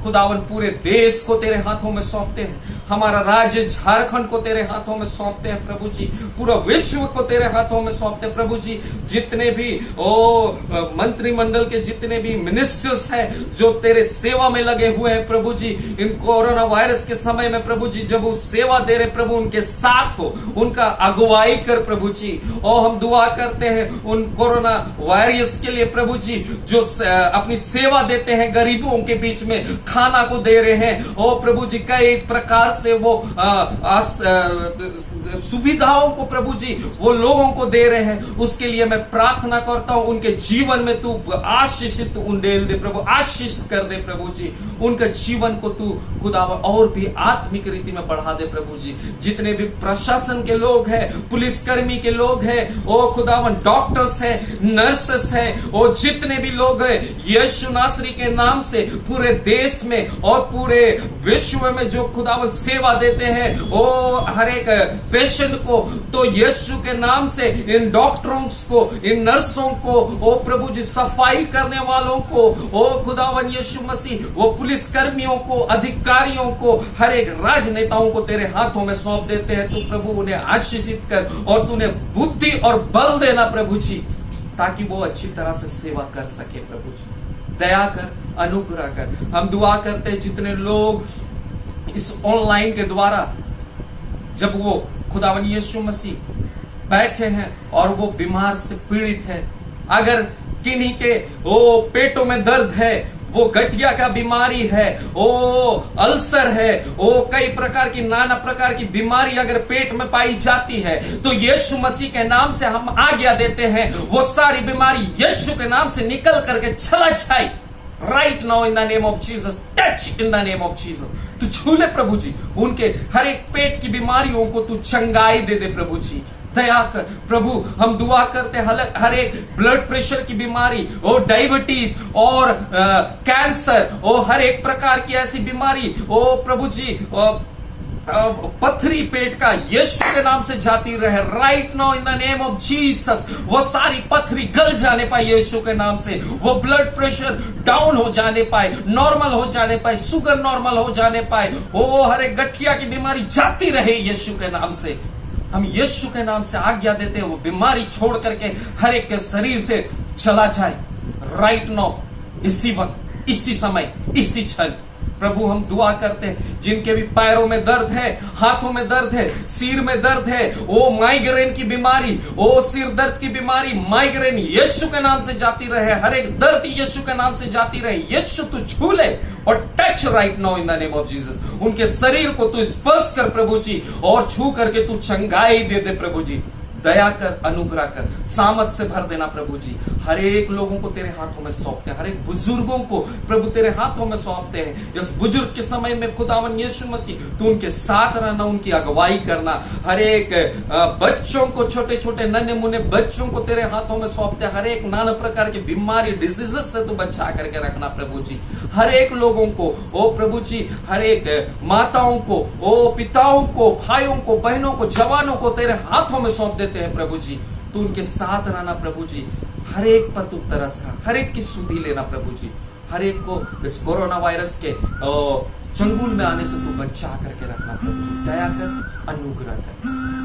खुदावन, पूरे देश को तेरे हाथों में सौंपते हैं, हमारा राज्य झारखंड को तेरे हाथों में सौंपते हैं प्रभु जी, पूरा विश्व को तेरे हाथों में सौंपते हैं प्रभु जी। जितने भी मंत्रिमंडल के जितने भी मिनिस्टर्स हैं जो तेरे सेवा में लगे हुए हैं प्रभु जी, इन कोरोना वायरस के समय में प्रभु जी जब वो सेवा दे रहे प्रभु, उनके साथ हो, उनका अगुवाई कर प्रभु जी। और हम दुआ करते हैं उन कोरोना वायरस के लिए प्रभु जी, जो अपनी सेवा देते हैं गरीबों के बीच में, खाना को दे रहे हैं। ओ प्रभु जी, कई प्रकार से वो सुविधाओं को प्रभु जी वो लोगों को दे रहे हैं, उसके लिए मैं प्रार्थना करता हूं उनके जीवन में तू आशीषित उंडेल दे प्रभु, आशीष कर दे प्रभु जी। उनके जीवन को तू खुदा और भी आत्मिक रीति में बढ़ा दे प्रभु जी। जितने भी प्रशासन के लोग हैं, पुलिसकर्मी के लोग हैं, ओ खुदावन डॉक्टर्स हैं, नर्सेस हैं, ओ जितने भी लोग हैं, यीशु नासरी के नाम से पूरे देश में और पूरे विश्व में जो खुदावन सेवा देते हैं, ओ हर एक पेशेंट को तो यीशु के नाम से, इन डॉक्टरों को, इन नर्सों को, ओ प्रभु जी सफाई करने वालों को, ओ खुदावन यीशु मसीह, वो पुलिस कर्मियों को, अधिकारियों को, हर एक राजनेताओं को तेरे हाथों में सौंप देते हैं। तू प्रभु उन्हें आशीषित कर और तूने बुद्धि और बल देना प्रभु जी, ताकि वो अच्छी तरह से सेवा कर सके प्रभु जी। दया कर, अनुग्रह कर। हम दुआ करते हैं जितने लोग इस ऑनलाइन के द्वारा जब वो खुदावन यीशु मसीह बैठे हैं और वो बीमार से पीड़ित है, अगर किन्हीं के वो पेटों में दर्द है, वो गठिया का बीमारी है, वो अल्सर है, वो कई प्रकार की नाना प्रकार की बीमारी अगर पेट में पाई जाती है, तो यीशु मसीह के नाम से हम आज्ञा देते हैं वो सारी बीमारी यीशु के नाम से निकल करके चला जाए। Right now in the name of Jesus, touch in the name of Jesus. तू छू ले प्रभु जी, उनके हर एक पेट की बीमारियों को तू चंगाई दे दे प्रभु जी। दया कर प्रभु। हम दुआ करते हर एक ब्लड प्रेशर की बीमारी और डायबिटीज और कैंसर और हर एक प्रकार की ऐसी बीमारी, ओ प्रभु जी पथरी पेट का यीशु के नाम से जाती रहे। Right now in the name of Jesus, वो सारी पथरी गल जाने पाए यीशु के नाम से, वो ब्लड प्रेशर डाउन हो जाने पाए, नॉर्मल हो जाने पाए, शुगर नॉर्मल हो जाने पाए, वो हर एक गठिया की बीमारी जाती रहे यीशु के नाम से। हम यीशु के नाम से आज्ञा देते हैं वो बीमारी छोड़ करके हर एक के शरीर से चला जाए। राइट नाउ, इसी वक्त, इसी समय, इसी क्षण प्रभु हम दुआ करते हैं जिनके भी पैरों में दर्द है, हाथों में दर्द है, सिर में दर्द है, वो माइग्रेन की बीमारी, वो सिर दर्द की बीमारी, माइग्रेन यीशु के नाम से जाती रहे, हर एक दर्द यीशु के नाम से जाती रहे। यीशु तू छू ले और touch right now in the name of Jesus. उनके शरीर को तू स्पर्श कर प्रभु जी और छू करके तू चंगाई दे दे प्रभु जी। दया कर, अनुग्रह कर, सामर्थ से भर देना प्रभु जी। हर एक लोगों को तेरे हाथों में सौंपते हैं, हर एक बुजुर्गों को प्रभु तेरे हाथों में सौंपते हैं। इस बुजुर्ग के समय में खुदावन यीशु मसीह तू उनके साथ रहना, उनकी अगुवाई करना। हर एक बच्चों को, छोटे छोटे नन्हे मुन्ने बच्चों को तेरे हाथों में सौंपते हैं। हर एक नाना प्रकार की बीमारी, डिजीजेस से तू बचा करके रखना प्रभु जी। हर एक लोगों को, ओ प्रभु जी, हर एक माताओं को, ओ पिताओं को, भाइयों को, बहनों को, जवानों को तेरे हाथों में सौंप देते हैं प्रभु जी। तू उनके साथ रहना प्रभु जी। हर एक पर तू तरस खा, हर एक की सुधि लेना प्रभु जी। हर एक को इस कोरोना वायरस के चंगुल में आने से तू बचा करके रखना प्रभु जी। दया कर, अनुग्रह कर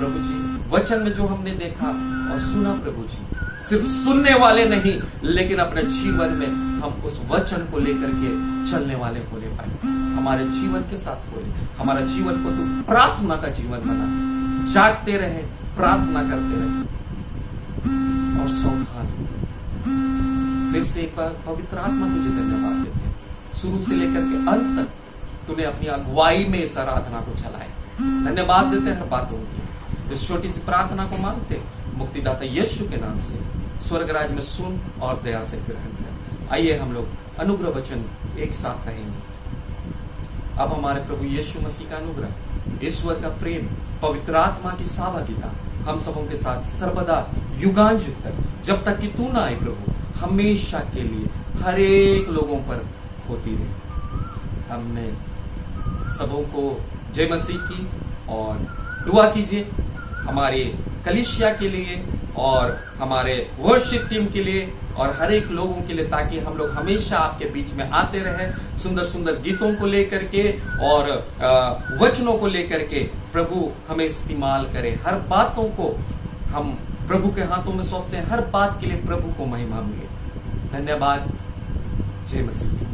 प्रभु जी। वचन में जो हमने देखा और सुना प्रभु जी, सिर्फ सुनने वाले नहीं, लेकिन अपने जीवन में हम उस वचन को लेकर के चलने वाले होने पाए। हमारे जीवन के साथ होले, हमारा जीवन को तू प्रार्थना का जीवन बना। जागते रहे, प्रार्थना करते रहे और सावधान। फिर से एक बार पवित्र आत्मा तुझे धन्यवाद देते हैं। शुरू से लेकर के अंत तक तूने अपनी अगुवाई में इस आराधना को चलाया। धन्यवाद देते हैं हर बातों की। इस छोटी सी प्रार्थना को मांगते मुक्तिदाता यीशु के नाम से। स्वर्ग राज में सुन और दया से ग्रहण कर। आइए हम लोग अनुग्रह वचन एक साथ कहेंगे। अब हमारे प्रभु यीशु मसीह का अनुग्रह, ईश्वर का प्रेम, पवित्र आत्मा की सहभागिता हम सबों के साथ सर्वदा युगांजुग तक, जब तक कि तू ना आए प्रभु, हमेशा के लिए हर एक लोगों पर होती रहे। हमने सबों को जय मसीह की, और दुआ कीजिए हमारे कलीसिया के लिए और हमारे वर्शिप टीम के लिए और हर एक लोगों के लिए, ताकि हम लोग हमेशा आपके बीच में आते रहें, सुंदर सुंदर गीतों को लेकर के और वचनों को लेकर के प्रभु हमें इस्तेमाल करे। हर बातों को हम प्रभु के हाथों में सौंपते हैं, हर बात के लिए प्रभु को महिमा मिले। धन्यवाद। जय मसीह।